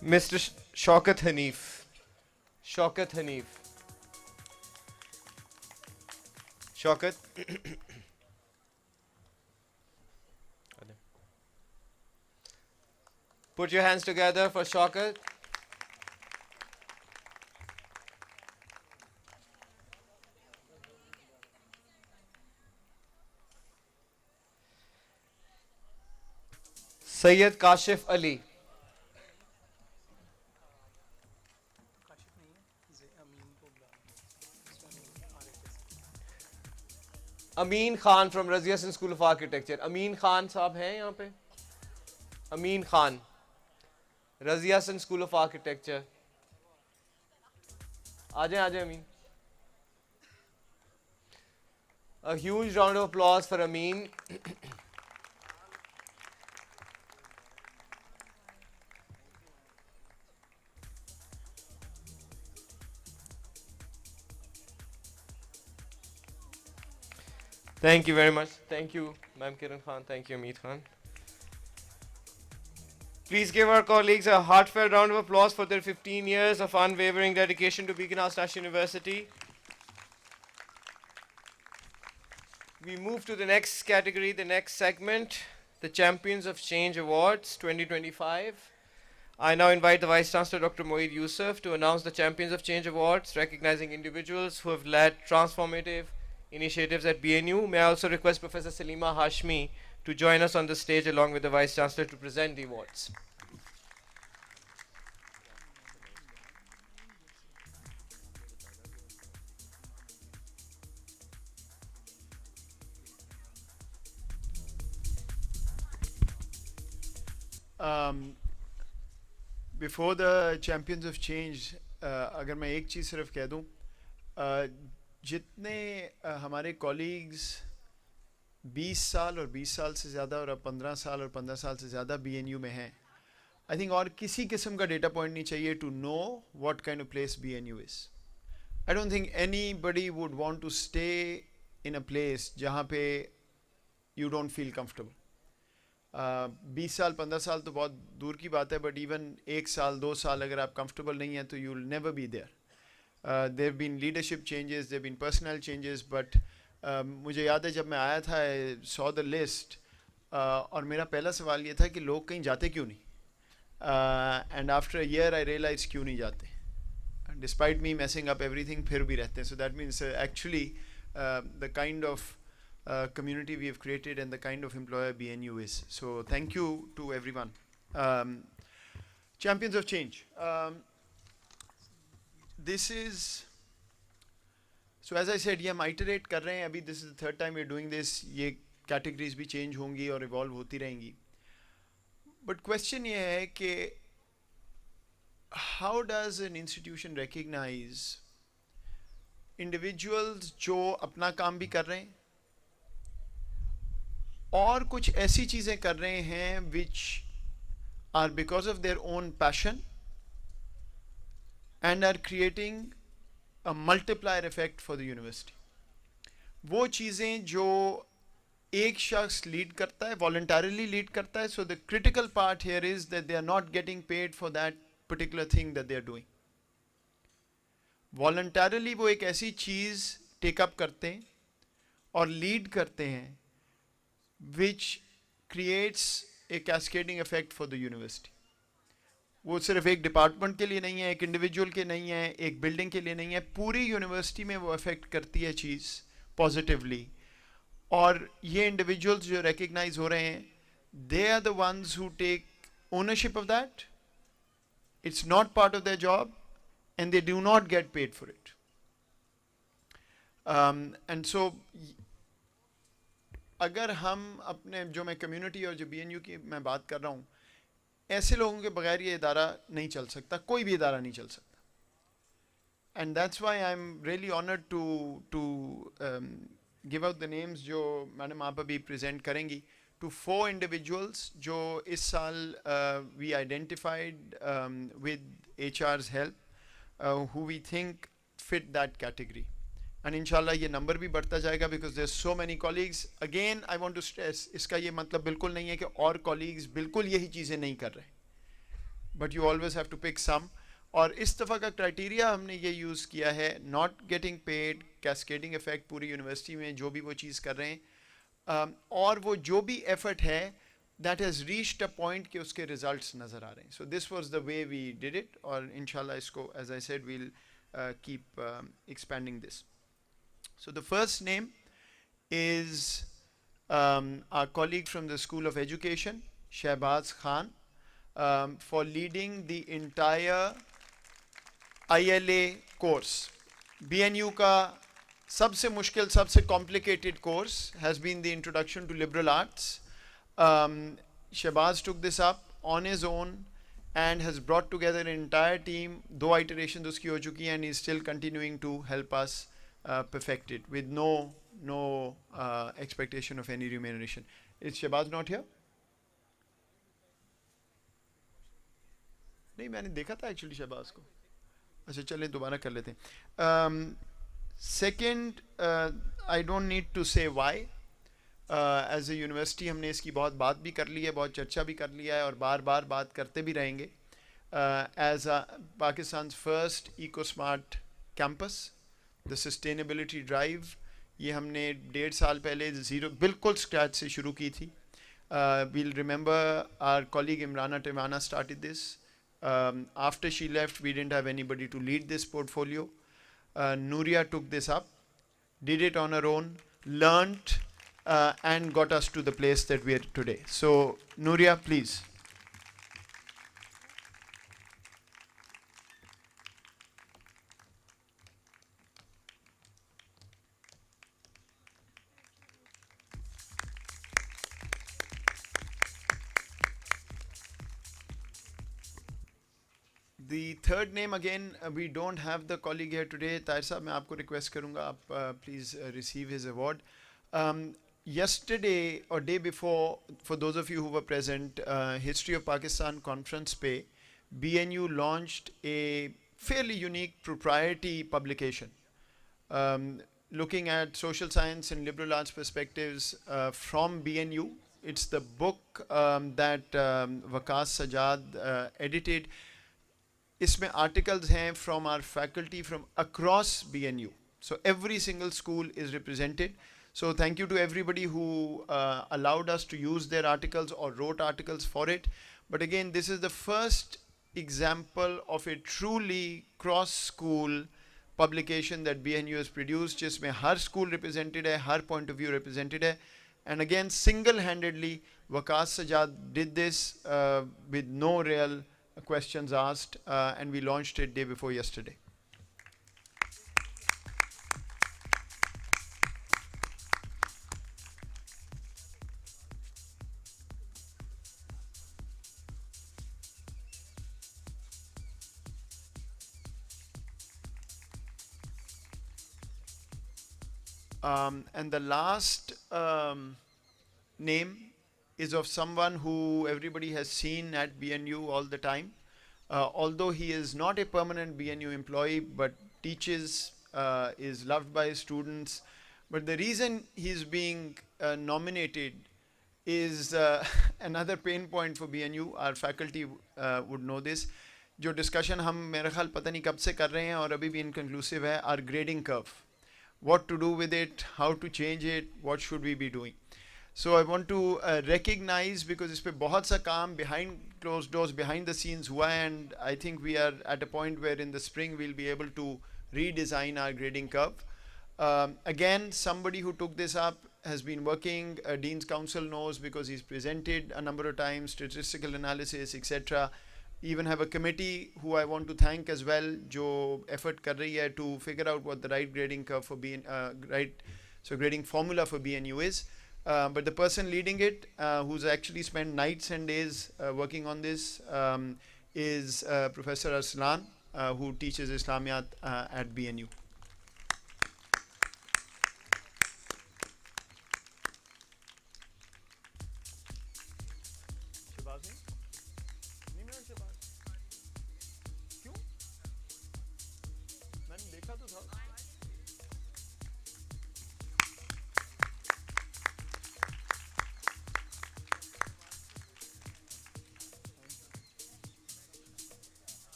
Mr. Shaukat Hanif. Shaukat. Put your hands together for Shaukat. Sayyid Kashif Ali. Amin Khan from Razia Sin School of Architecture. Amin Khan साहब हैं यहाँ पे? Amin Khan, Razia Sin School of Architecture. आ जाए Amin. A huge round of applause for Amin. Thank you very much. Thank you, Ma'am Kiran Khan. Thank you, Amit Khan. Please give our colleagues a heartfelt round of applause for their 15 years of unwavering dedication to Beacon House National University. We move to the next category, the next segment, the Champions of Change Awards 2025. I now invite the Vice Chancellor, Dr. Moeed Yusuf, to announce the Champions of Change Awards, recognizing individuals who have led transformative initiatives at BNU. May I also request Professor Salima Hashmi to join us on the stage along with the Vice Chancellor to present the awards. Before the Champions of Change, अगर मैं एक चीज़ सिर्फ कह दूँ, जितने हमारे colleagues 20 साल और 20 साल से ज़्यादा और अब 15 साल और 15 साल से ज़्यादा BNU में हैं, आई थिंक और किसी किस्म का डेटा पॉइंट नहीं चाहिए to know what kind of place BNU is. I don't think anybody would want to stay in a place जहाँ पे यू डोंट फील कंफर्टेबल. 20 साल 15 साल तो बहुत दूर की बात है, बट इवन 1 साल 2 साल अगर आप कंफर्टेबल नहीं हैं तो you will never be there. There been leadership changes, there been personal changes, but मुझे याद है जब मैं आया था, सॉ द लिस्ट, और मेरा पहला सवाल ये था कि लोग कहीं जाते क्यों नहीं. And after a year I realise क्यों नहीं जाते, despite me messing up everything, फिर भी रहते हैं. So that means actually the kind of community we have created and the kind of employer BNU is. So thank you to everyone. Champions of Change. This is, so as I said, ये हम iterate कर रहे हैं अभी. This is the third time we're doing this. ये categories भी change होंगी और evolve होती रहेंगी. But question ये है कि how does an institution recognize individuals जो अपना काम भी कर रहे हैं और कुछ ऐसी चीज़ें कर रहे हैं which are because of their own passion and are creating a multiplier effect for the university. वो चीज़ें जो एक शख्स लीड करता है, वॉलंटरली लीड करता है, so the critical part here is that they are not getting paid for that particular thing that they are doing. Voluntarily वो एक ऐसी चीज़ टेकअप करते हैं और लीड करते हैं which creates a cascading effect for the university. वो सिर्फ एक डिपार्टमेंट के लिए नहीं है, एक इंडिविजुअल के नहीं है, एक बिल्डिंग के लिए नहीं है, पूरी यूनिवर्सिटी में वो अफेक्ट करती है चीज़ पॉजिटिवली. और ये इंडिविजुअल्स जो रिकग्नाइज हो रहे हैं, they are the ones who take ownership of that. It's not part of their job and they do not get paid for it. And so अगर हम अपने जो मैं कम्युनिटी और जो BNU की मैं बात कर रहा हूँ, ऐसे लोगों के बगैर ये इदारा नहीं चल सकता, कोई भी इदारा नहीं चल सकता. And that's why I'm really honored to give out the names जो मैडम आप अभी present करेंगी, to 4 individuals जो इस साल we identified with HR's help, who we think fit that category. And inshallah ये number भी बढ़ता जाएगा because there's so many colleagues. Again I want to stress, इसका ये मतलब बिल्कुल नहीं है कि और colleagues बिल्कुल यही चीज़ें नहीं कर रहे, but you always have to pick some. और इस दफ़ा का criteria हमने ये use किया है, not getting paid, cascading effect पूरी यूनिवर्सिटी में जो भी वो चीज़ कर रहे हैं, और वो जो भी effort है that has reached a point कि उसके results नज़र आ रहे हैं. So this was the way we did it, और inshallah इसको, as I said, we'll keep expanding this. So the first name is our colleague from the School of Education, Shehbaz Khan, for leading the entire ILA course. BNU का सबसे मुश्किल, सबसे complicated course has been the Introduction to Liberal Arts. Shehbaz took this up on his own and has brought together an entire team. 2 iterations उसकी हो चुकी हैं and he's still continuing to help us perfect it with no expectation of any remuneration. Is Shehbaz not here? नहीं, मैंने देखा था actually Shahbaz को. अच्छा चलें दोबारा कर लेते हैं. Second, I don't need to say why. As a university हमने इसकी बहुत बात भी कर ली है, बहुत चर्चा भी कर लिया है और बार बार बात करते भी रहेंगे. As Pakistan first eco smart campus, the sustainability drive, ये हमने 1.5 साल पहले ज़ीरो बिल्कुल स्क्रैच से शुरू की थी. We'll remember our colleague Imrana Tiwana started this. After she left we didn't have anybody to lead this portfolio. Nuria took this up, did it on her own, learnt, and got us to the place that we are today. So, Nuria, please. The third name again, we don't have the colleague here today. Tahir sahab, मैं आपको request करूँगा, आप please receive his award. Yesterday or day before, for those of you who were present, History of Pakistan conference पे BNU launched a fairly unique proprietary publication, looking at social science and liberal arts perspectives from BNU. It's the book that Waqas Sajjad edited. इसमें articles हैं from our faculty from across BNU. So every single school is represented. So thank you to everybody who allowed us to use their articles or wrote articles for it. But again, this is the first example of a truly cross-school publication that BNU has produced, जिसमें हर school represented है, हर point of view represented है. And again, single-handedly, Waqas Sajjad did this with no real questions asked, and we launched it day before yesterday. And the last name is of someone who everybody has seen at BNU all the time. Although he is not a permanent BNU employee, but teaches, is loved by his students. But the reason he's being nominated is another pain point for BNU. Our faculty would know this. जो discussion हम मेरे ख्याल पता नहीं कब से कर रहे हैं और अभी भी इनकन्क्लूसिव है, our grading curve, what to do with it, how to change it, what should we be doing. So I want to recognize, because इस पे बहुत सा काम behind closed doors, behind the scenes हुआ है, and I think we are at a point where in the spring we'll be able to redesign our grading curve. Again, somebody who took this up has been working, Dean's Council knows because he's presented a number of times, statistical analysis, etc. Even have a committee who I want to thank as well, jo effort kar rahi hai to figure out what the right grading curve for grading formula for BNU is. But the person leading it, who's actually spent nights and days working on this, is Professor Arslan, who teaches Islamiyat at BNU.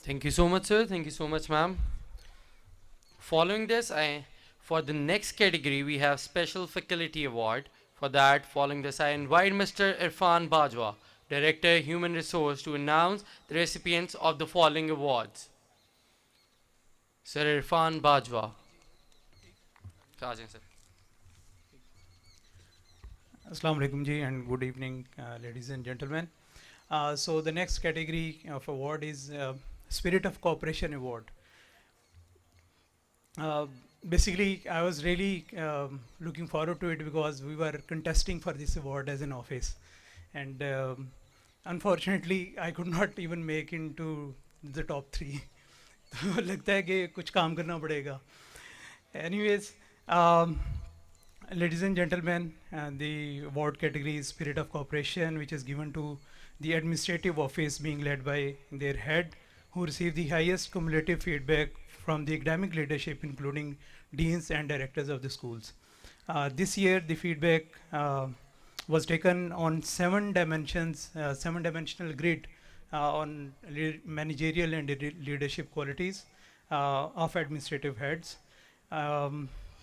Thank you so much, sir. Thank you so much, ma'am. Following this, for the next category, we have Special Faculty Award. For that, following this, I invite Mr. Irfan Bajwa, Director Human Resource, to announce the recipients of the following awards. Sir Irfan Bajwa. Sir. Assalamu alaikum ji, and good evening, ladies and gentlemen. So the next category of award is Spirit of Cooperation Award. Basically, I was really looking forward to it because we were contesting for this award as an office, and unfortunately, I could not even make into the top 3. तो लगता है कि कुछ काम करना पड़ेगा. Anyways, ladies and gentlemen, the award category is Spirit of Cooperation, which is given to the administrative office being led by their head, who received the highest cumulative feedback from the academic leadership, including deans and directors of the schools. This year, the feedback was taken on 7 dimensions, 7-dimensional grid on managerial and leadership qualities of administrative heads.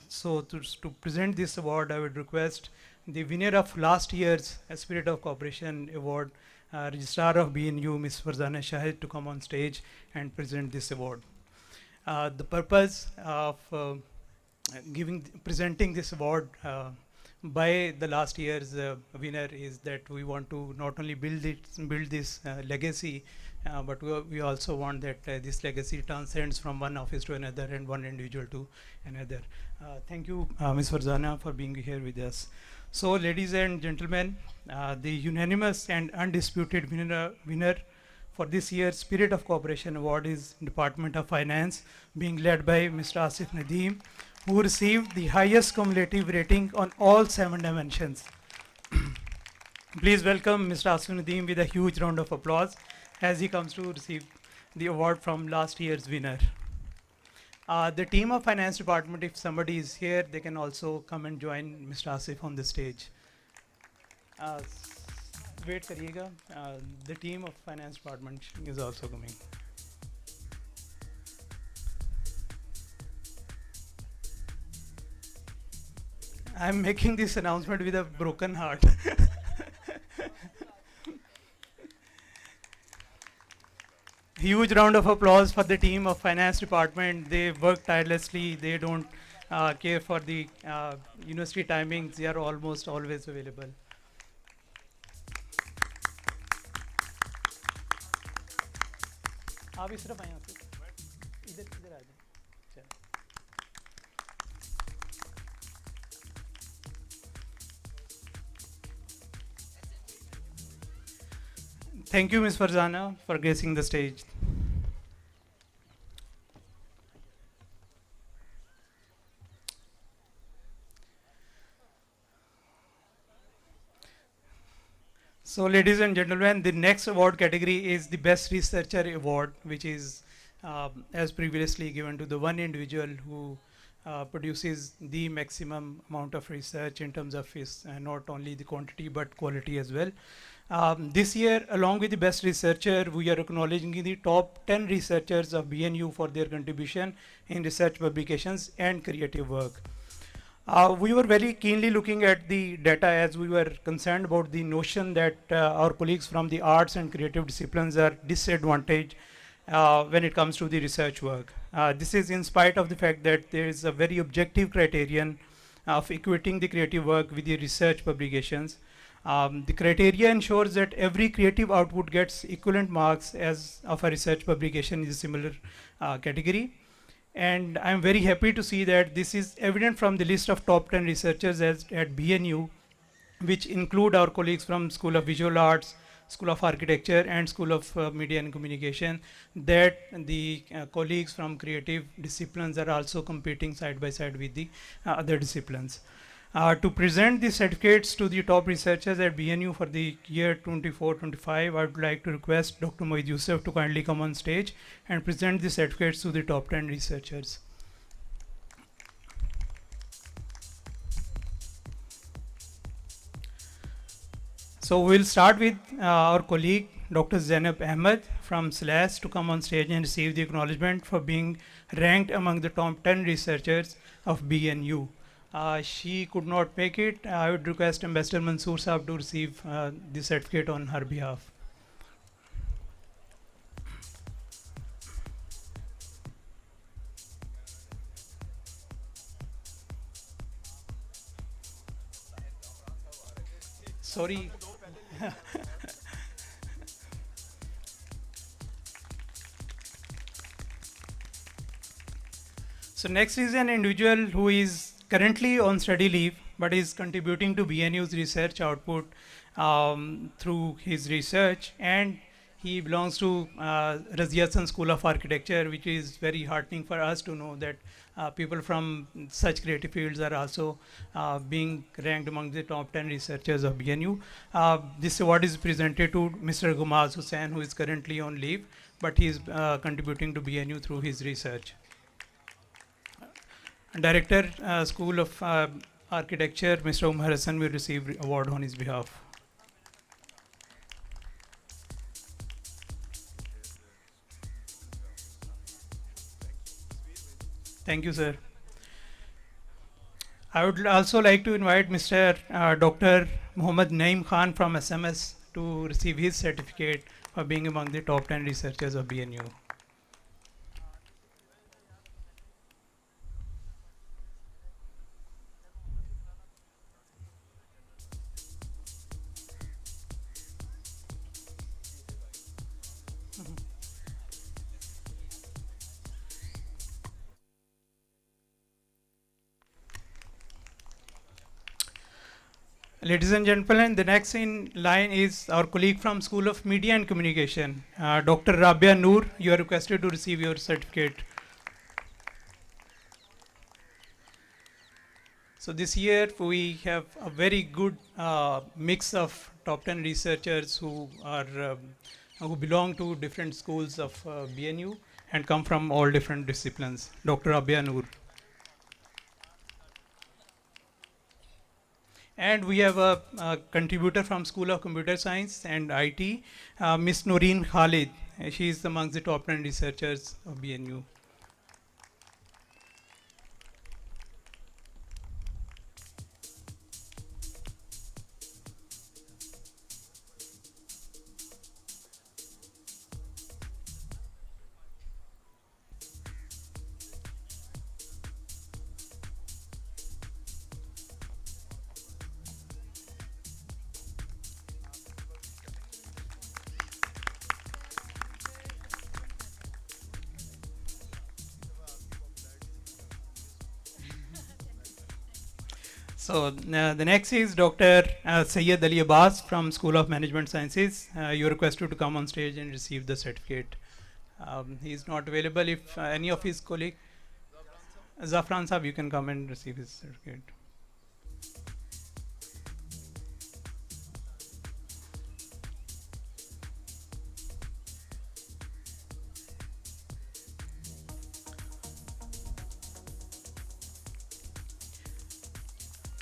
So to present this award, I would request the winner of last year's Spirit of Cooperation Award, Registrar of BNU, Ms. Farzana Shahid, to come on stage and present this award. The purpose of presenting this award by the last year's winner is that we want to not only build this legacy, but we also want that this legacy transcends from one office to another and one individual to another. Thank you, Ms. Farzana, for being here with us. So, ladies and gentlemen, the unanimous and undisputed winner for this year's Spirit of Cooperation Award is Department of Finance, being led by Mr. Asif Nadeem, who received the highest cumulative rating on all 7 dimensions. Please welcome Mr. Asif Nadeem with a huge round of applause as he comes to receive the award from last year's winner. The team of Finance Department, if somebody is here, they can also come and join Mr. Asif on the stage. Wait kariega. The team of Finance Department is also coming. I'm making this announcement with a broken heart. Huge round of applause for the team of Finance Department. They work tirelessly. They don't care for the university timings. They are almost always available. आप इस तरफ आए यहाँ से इधर इधर आ जाए. Thank you, Ms. Farzana, for gracing the stage. So, ladies and gentlemen, the next award category is the Best Researcher Award, which is as previously given to the one individual who produces the maximum amount of research in terms of his not only the quantity but quality as well. This year, along with the Best Researcher, we are acknowledging the top 10 researchers of BNU for their contribution in research publications and creative work. We were very keenly looking at the data as we were concerned about the notion that our colleagues from the arts and creative disciplines are disadvantaged when it comes to the research work. This is in spite of the fact that there is a very objective criterion of equating the creative work with the research publications. The criteria ensures that every creative output gets equivalent marks as of a research publication in a similar category. And I'm very happy to see that this is evident from the list of top 10 researchers at BNU, which include our colleagues from School of Visual Arts, School of Architecture, and School of Media and Communication, that the colleagues from creative disciplines are also competing side by side with the other disciplines. To present the certificates to the top researchers at BNU for the year 24-25, I would like to request Dr. Moeed Yusuf to kindly come on stage and present the certificates to the top 10 researchers. So we'll start with our colleague Dr. Zainab Ahmed from SLAS to come on stage and receive the acknowledgement for being ranked among the top 10 researchers of BNU. She could not make it. I would request Ambassador Mansoor Saab to receive the certificate on her behalf. Sorry. So next is an individual who is currently on study leave but is contributing to BNU's research output through his research, and he belongs to Razia School of Architecture, which is very heartening for us to know that people from such creative fields are also being ranked among the top 10 researchers of BNU. This award is presented to Mr. Gumaz Hussain, who is currently on leave, but he is contributing to BNU through his research. Director, School of Architecture, Mr. Umar Hassan, will receive award on his behalf. Thank you, sir. I would also like to invite Mr. Dr. Muhammad Naeem Khan from SMS to receive his certificate for being among the top 10 researchers of BNU. Ladies and gentlemen, the next in line is our colleague from School of Media and Communication, Dr. Rabia Noor. You are requested to receive your certificate. So this year we have a very good mix of top 10 researchers who belong to different schools of BNU and come from all different disciplines. Dr. Rabia Noor. And we have a contributor from School of Computer Science and IT, Ms. Noreen Khalid. She is amongst the top 10 researchers of BNU. So the next is Dr. Syed Ali Abbas from School of Management Sciences. You are requested to come on stage and receive the certificate. He is not available. If any of his colleague, Zafran Saab, you can come and receive his certificate.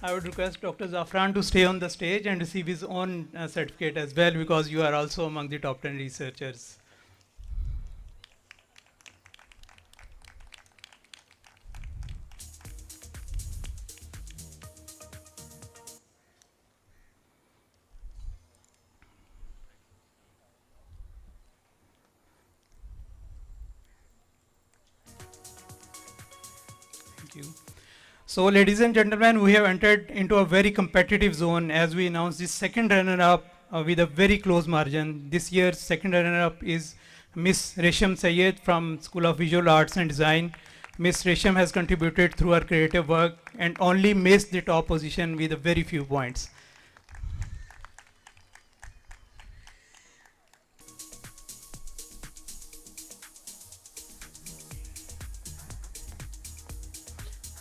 I would request Dr. Zafran to stay on the stage and receive his own certificate as well, because you are also among the top 10 researchers. Thank you. So, ladies and gentlemen, we have entered into a very competitive zone as we announce the second runner-up with a very close margin. This year's second runner-up is Miss Resham Sayed from School of Visual Arts and Design. Miss Resham has contributed through her creative work and only missed the top position with a very few points.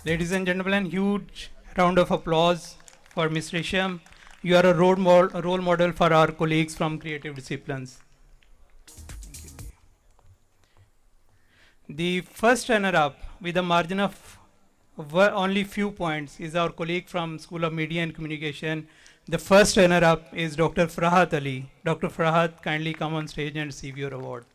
Ladies and gentlemen, huge round of applause for Ms. Resham. You are a role model for our colleagues from creative disciplines. The first runner-up with a margin of only few points is our colleague from School of Media and Communication. The first runner-up is Dr. Farhat Ali. Dr. Farhat, kindly come on stage and receive your award.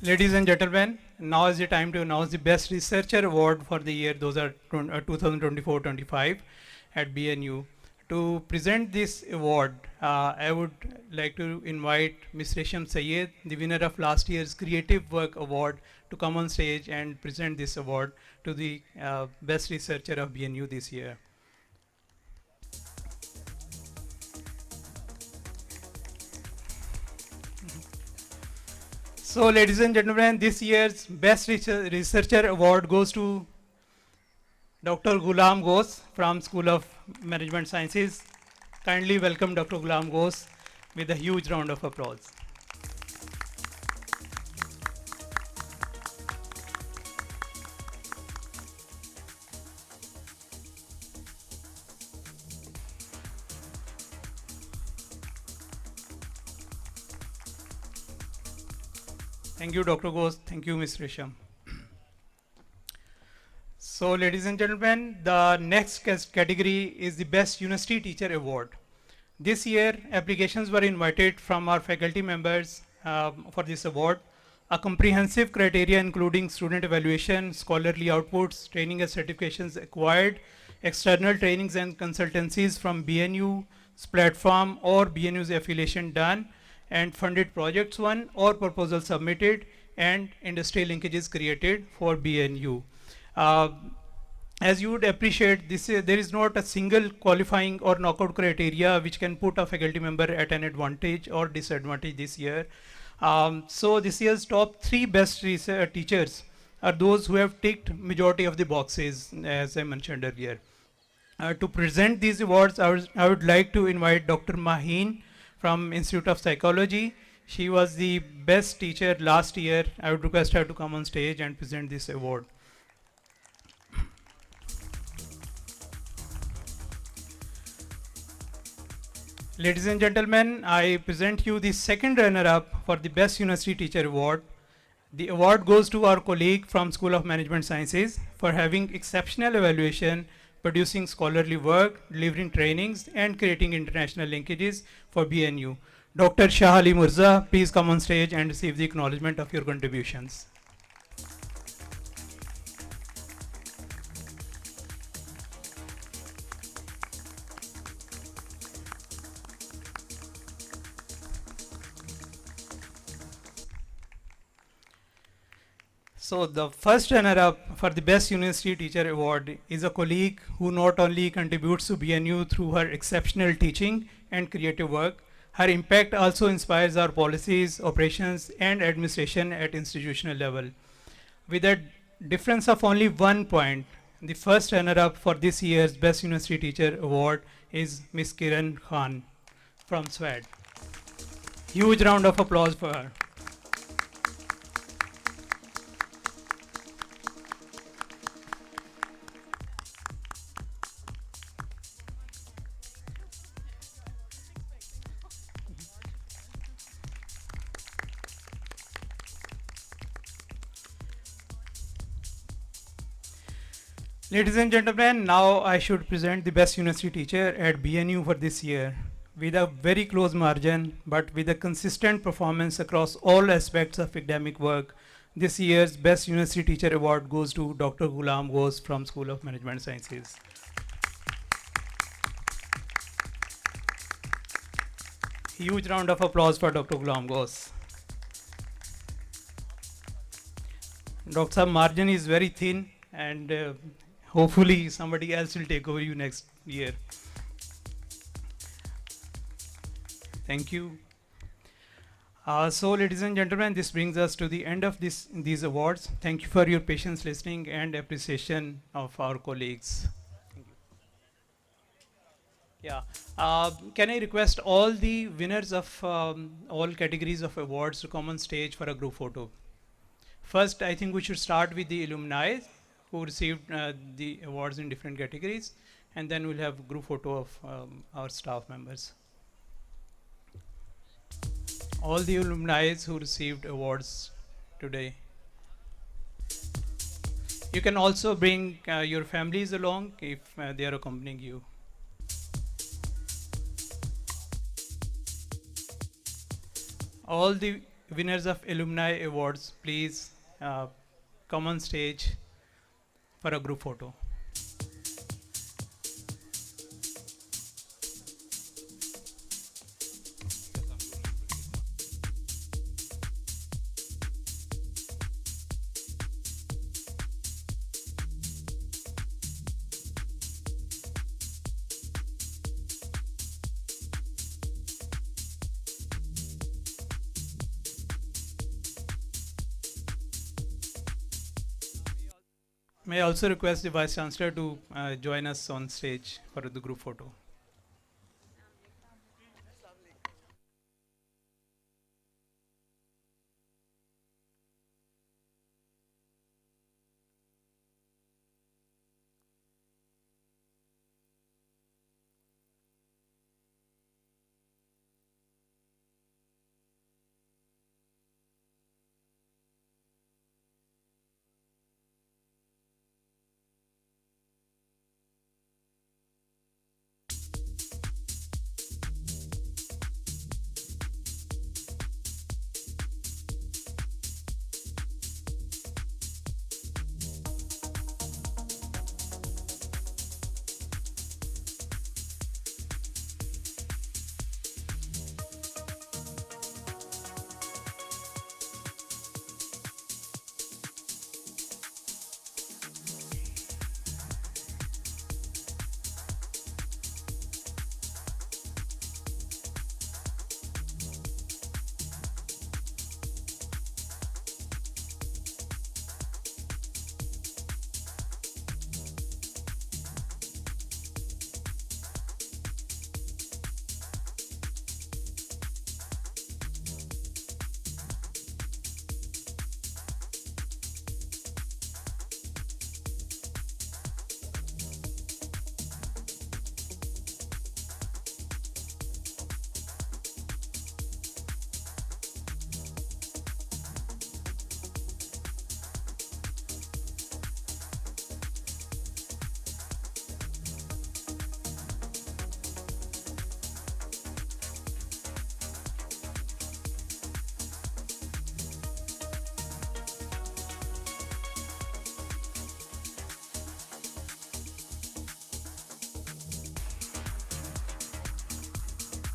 Ladies and gentlemen, now is the time to announce the Best Researcher Award for the year 2024-25 at BNU. To present this award, I would like to invite Ms. Resham Sayed, the winner of last year's Creative Work Award, to come on stage and present this award to the Best Researcher of BNU this year. So, ladies and gentlemen, this year's Best Researcher Award goes to Dr. Ghulam Ghosh from School of Management Sciences. Kindly welcome Dr. Ghulam Ghosh with a huge round of applause. Thank you, Dr. Ghosh. Thank you, Ms. Resham. So, ladies and gentlemen, the next category is the Best University Teacher Award. This year, applications were invited from our faculty members for this award. A comprehensive criteria including student evaluation, scholarly outputs, training and certifications acquired, external trainings and consultancies from BNU's platform or BNU's affiliation done, and funded projects won or proposals submitted, and industry linkages created for BNU. As you would appreciate, there is not a single qualifying or knockout criteria which can put a faculty member at an advantage or disadvantage this year. So this year's top 3 best teachers are those who have ticked majority of the boxes, as I mentioned earlier. To present these awards, I would like to invite Dr. Maheen from Institute of Psychology. She was the best teacher last year. I would request her to come on stage and present this award. Ladies and gentlemen, I present you the second runner-up for the Best University Teacher Award. The award goes to our colleague from School of Management Sciences for having exceptional evaluation, producing scholarly work, delivering trainings, and creating international linkages for BNU. Dr. Shah Ali Murza, please come on stage and receive the acknowledgement of your contributions. So the first runner-up for the Best University Teacher Award is a colleague who not only contributes to BNU through her exceptional teaching and creative work. Her impact also inspires our policies, operations, and administration at institutional level. With a difference of only 1 point, the first runner-up for this year's Best University Teacher Award is Miss Kiran Khan from SWAD. Huge round of applause for her. Ladies and gentlemen, now I should present the best university teacher at BNU for this year. With a very close margin, but with a consistent performance across all aspects of academic work, this year's Best University Teacher Award goes to Dr. Ghulam Ghosh from School of Management Sciences. Huge round of applause for Dr. Ghulam Ghosh. Dr. Saab, margin is very thin, and hopefully somebody else will take over you next year. Thank you. So ladies and gentlemen, this brings us to the end of these awards. Thank you for your patience listening and appreciation of our colleagues. Thank you. Yeah. Can I request all the winners of all categories of awards to come on stage for a group photo? First, I think we should start with the alumni who received the awards in different categories, and then we'll have a group photo of our staff members. All the alumni who received awards today. You can also bring your families along if they are accompanying you. All the winners of alumni awards, please come on stage for a group photo. May I also request the Vice Chancellor to join us on stage for the group photo.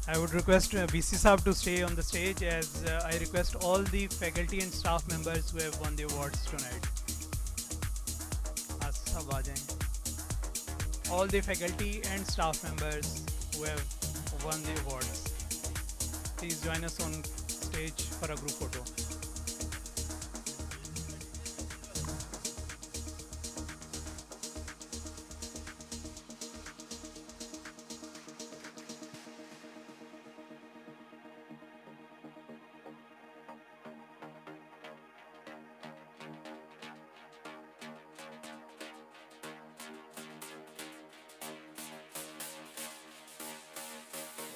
I would request VC Saab to stay on the stage, as I request all the faculty and staff members who have won the awards tonight. All the faculty and staff members who have won the awards. Please join us on stage for a group photo.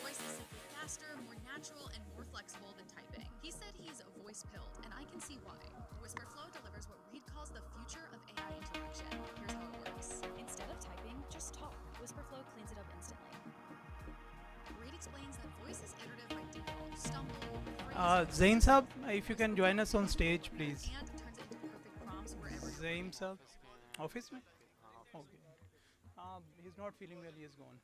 Voice is simply faster, more natural, and more flexible than typing. He said he's a voice pilled, and I can see why. WhisperFlow delivers what Reed calls the future of AI interaction. Here's how it works. Instead of typing, just talk. WhisperFlow cleans it up instantly. Reed explains that voice is iterative by default. Stumble, Zain Sab, if you can join us on stage, please. and turns it into perfect prompts wherever you Zain Sab, office में? Okay. He's not feeling well, he is gone.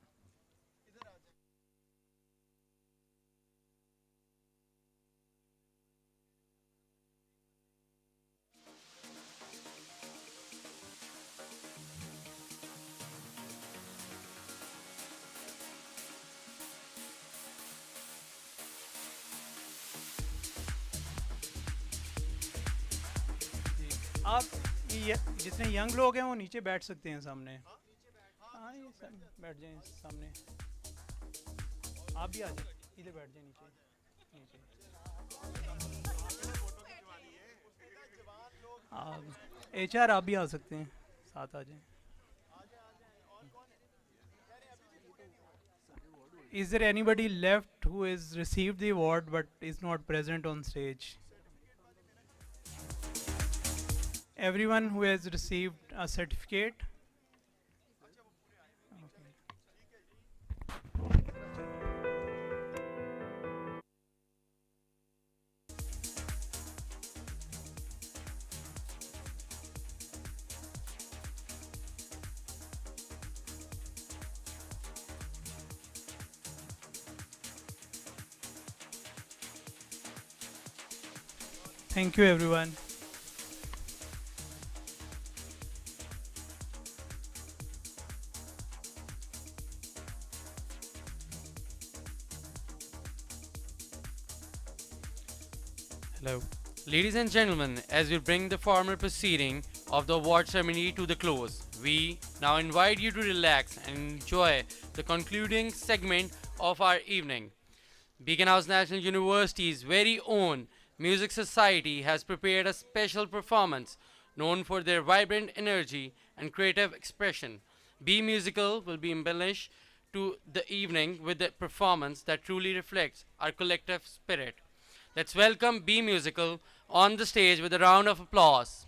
आप जितने young लोग हैं वो नीचे बैठ सकते हैं सामने. हाँ ये सब बैठ जाएं सामने. आप भी आ जाए, इधर बैठ जाए नीचे. HR आप भी आ सकते हैं, साथ आ जाएं. Is there anybody left who has received the award but is not present on stage? Everyone who has received a certificate. Thank you, everyone. Hello. Ladies and gentlemen, as we bring the formal proceeding of the award ceremony to the close, we now invite you to relax and enjoy the concluding segment of our evening. Beacon House National University's very own Music Society has prepared a special performance known for their vibrant energy and creative expression. Be Musical will be embellished to the evening with a performance that truly reflects our collective spirit. Let's welcome Be Musical on the stage with a round of applause.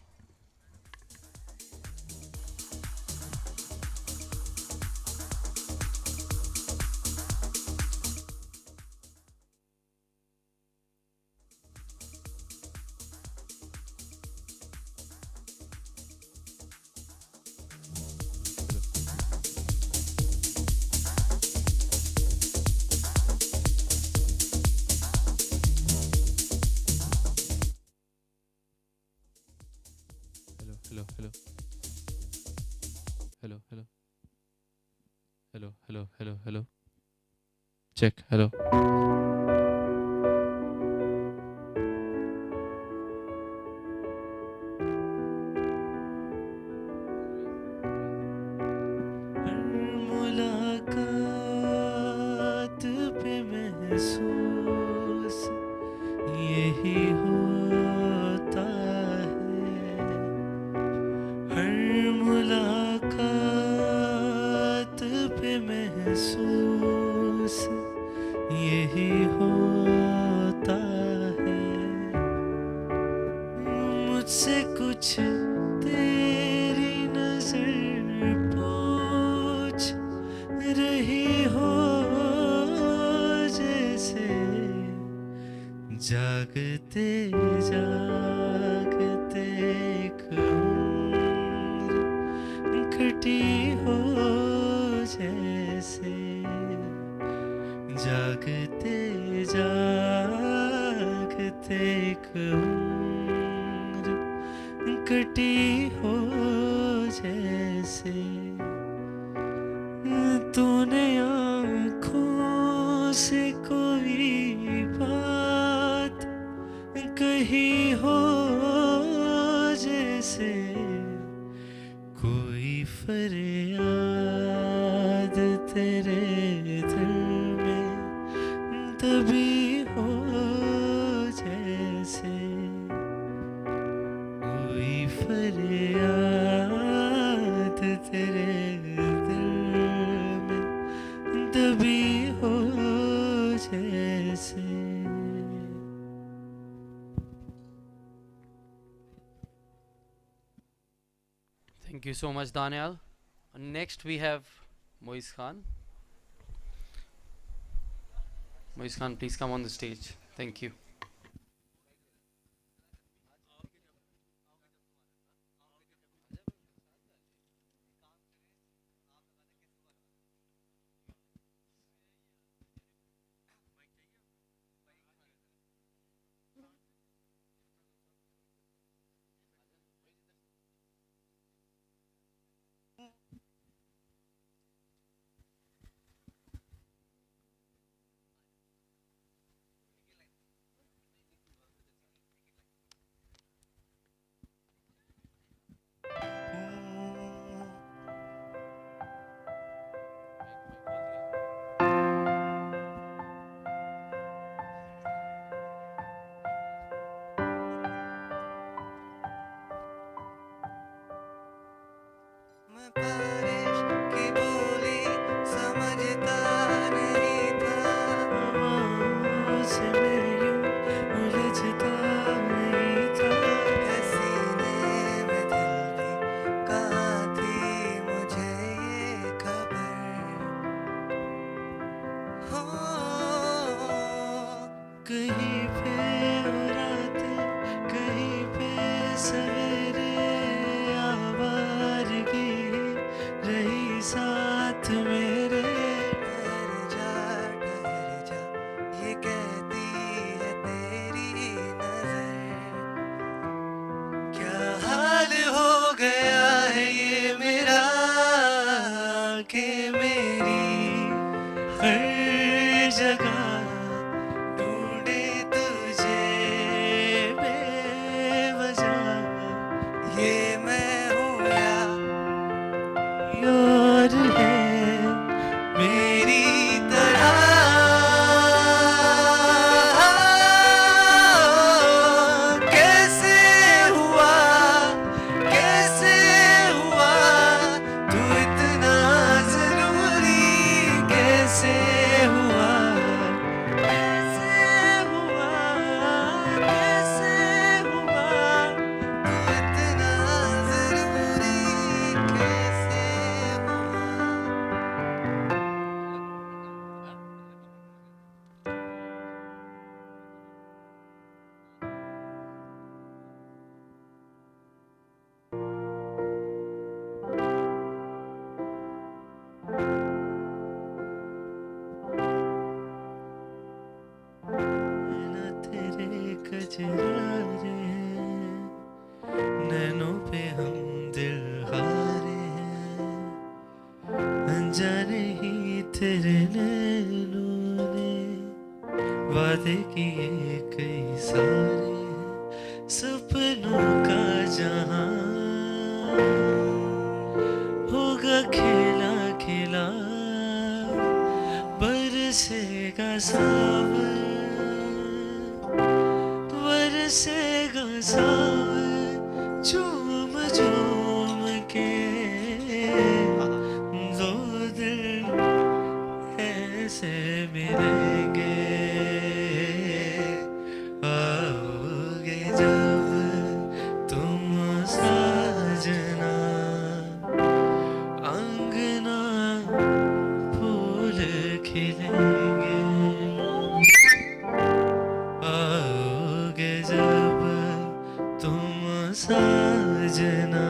Hello, hello. Hello, hello. Hello, hello, hello, hello. Check, hello. मुलाकात पे महसूस यही होता है. हर मुलाकात पे महसूस यही होता है. मुझसे कुछ तेरी नजर पूछ रही हो जैसे जागते जागते एक उम्र कटी हो जैसे जागते जागते एक उम्र कटी हो जैसे. तूने आँखों से कोई बात कही हो, जैसे कोई फरियाद तेरे दिल में तभी हो, जैसे कोई फरियाद तेरे दिल में तभी हो, जैसे. Thank you so much, Daniel. Next, we have Moiz Khan. Moiz Khan, please come on the stage. Thank you. मैं बारिश की बोली समझता नहीं था, हवाओं से मैं यूं उलझता नहीं था. है सीने में दिल भी, कहाँ थी मुझे ये खबर. हो कहीं पे रातें, कहीं पे सवेरे, आवारगी रही साथ मेरे. ठहर जा ये कहती है तेरी नजर. क्या हाल हो गया है ये मेरा, कि मेरी हर जगह ढूंढे तुझे बेवजह. ये मैं हूँ या और है मेरी तरह. कैसे हुआ, कैसे हुआ तू इतना जरूरी. कैसे हुआ, कैसे हुआ, कैसे हुआ तू इतना जरूरी. कैसे हुआ. नैना तेरे कजरारे हैं, नैनों पे हम दिल हारे हैं. अनजाने ही तेरे नैनों ने वादे किए कई सारे हैं. सपनों का जहां होगा खेला खेला, बरसेगा सावन, बरसेगा सावन. झूम झूम के दो दिल ऐसे मिलेंगे. आओगे जब तुम साजना, अंगना फूल खिलेंगे. आओगे जब तुम साजना,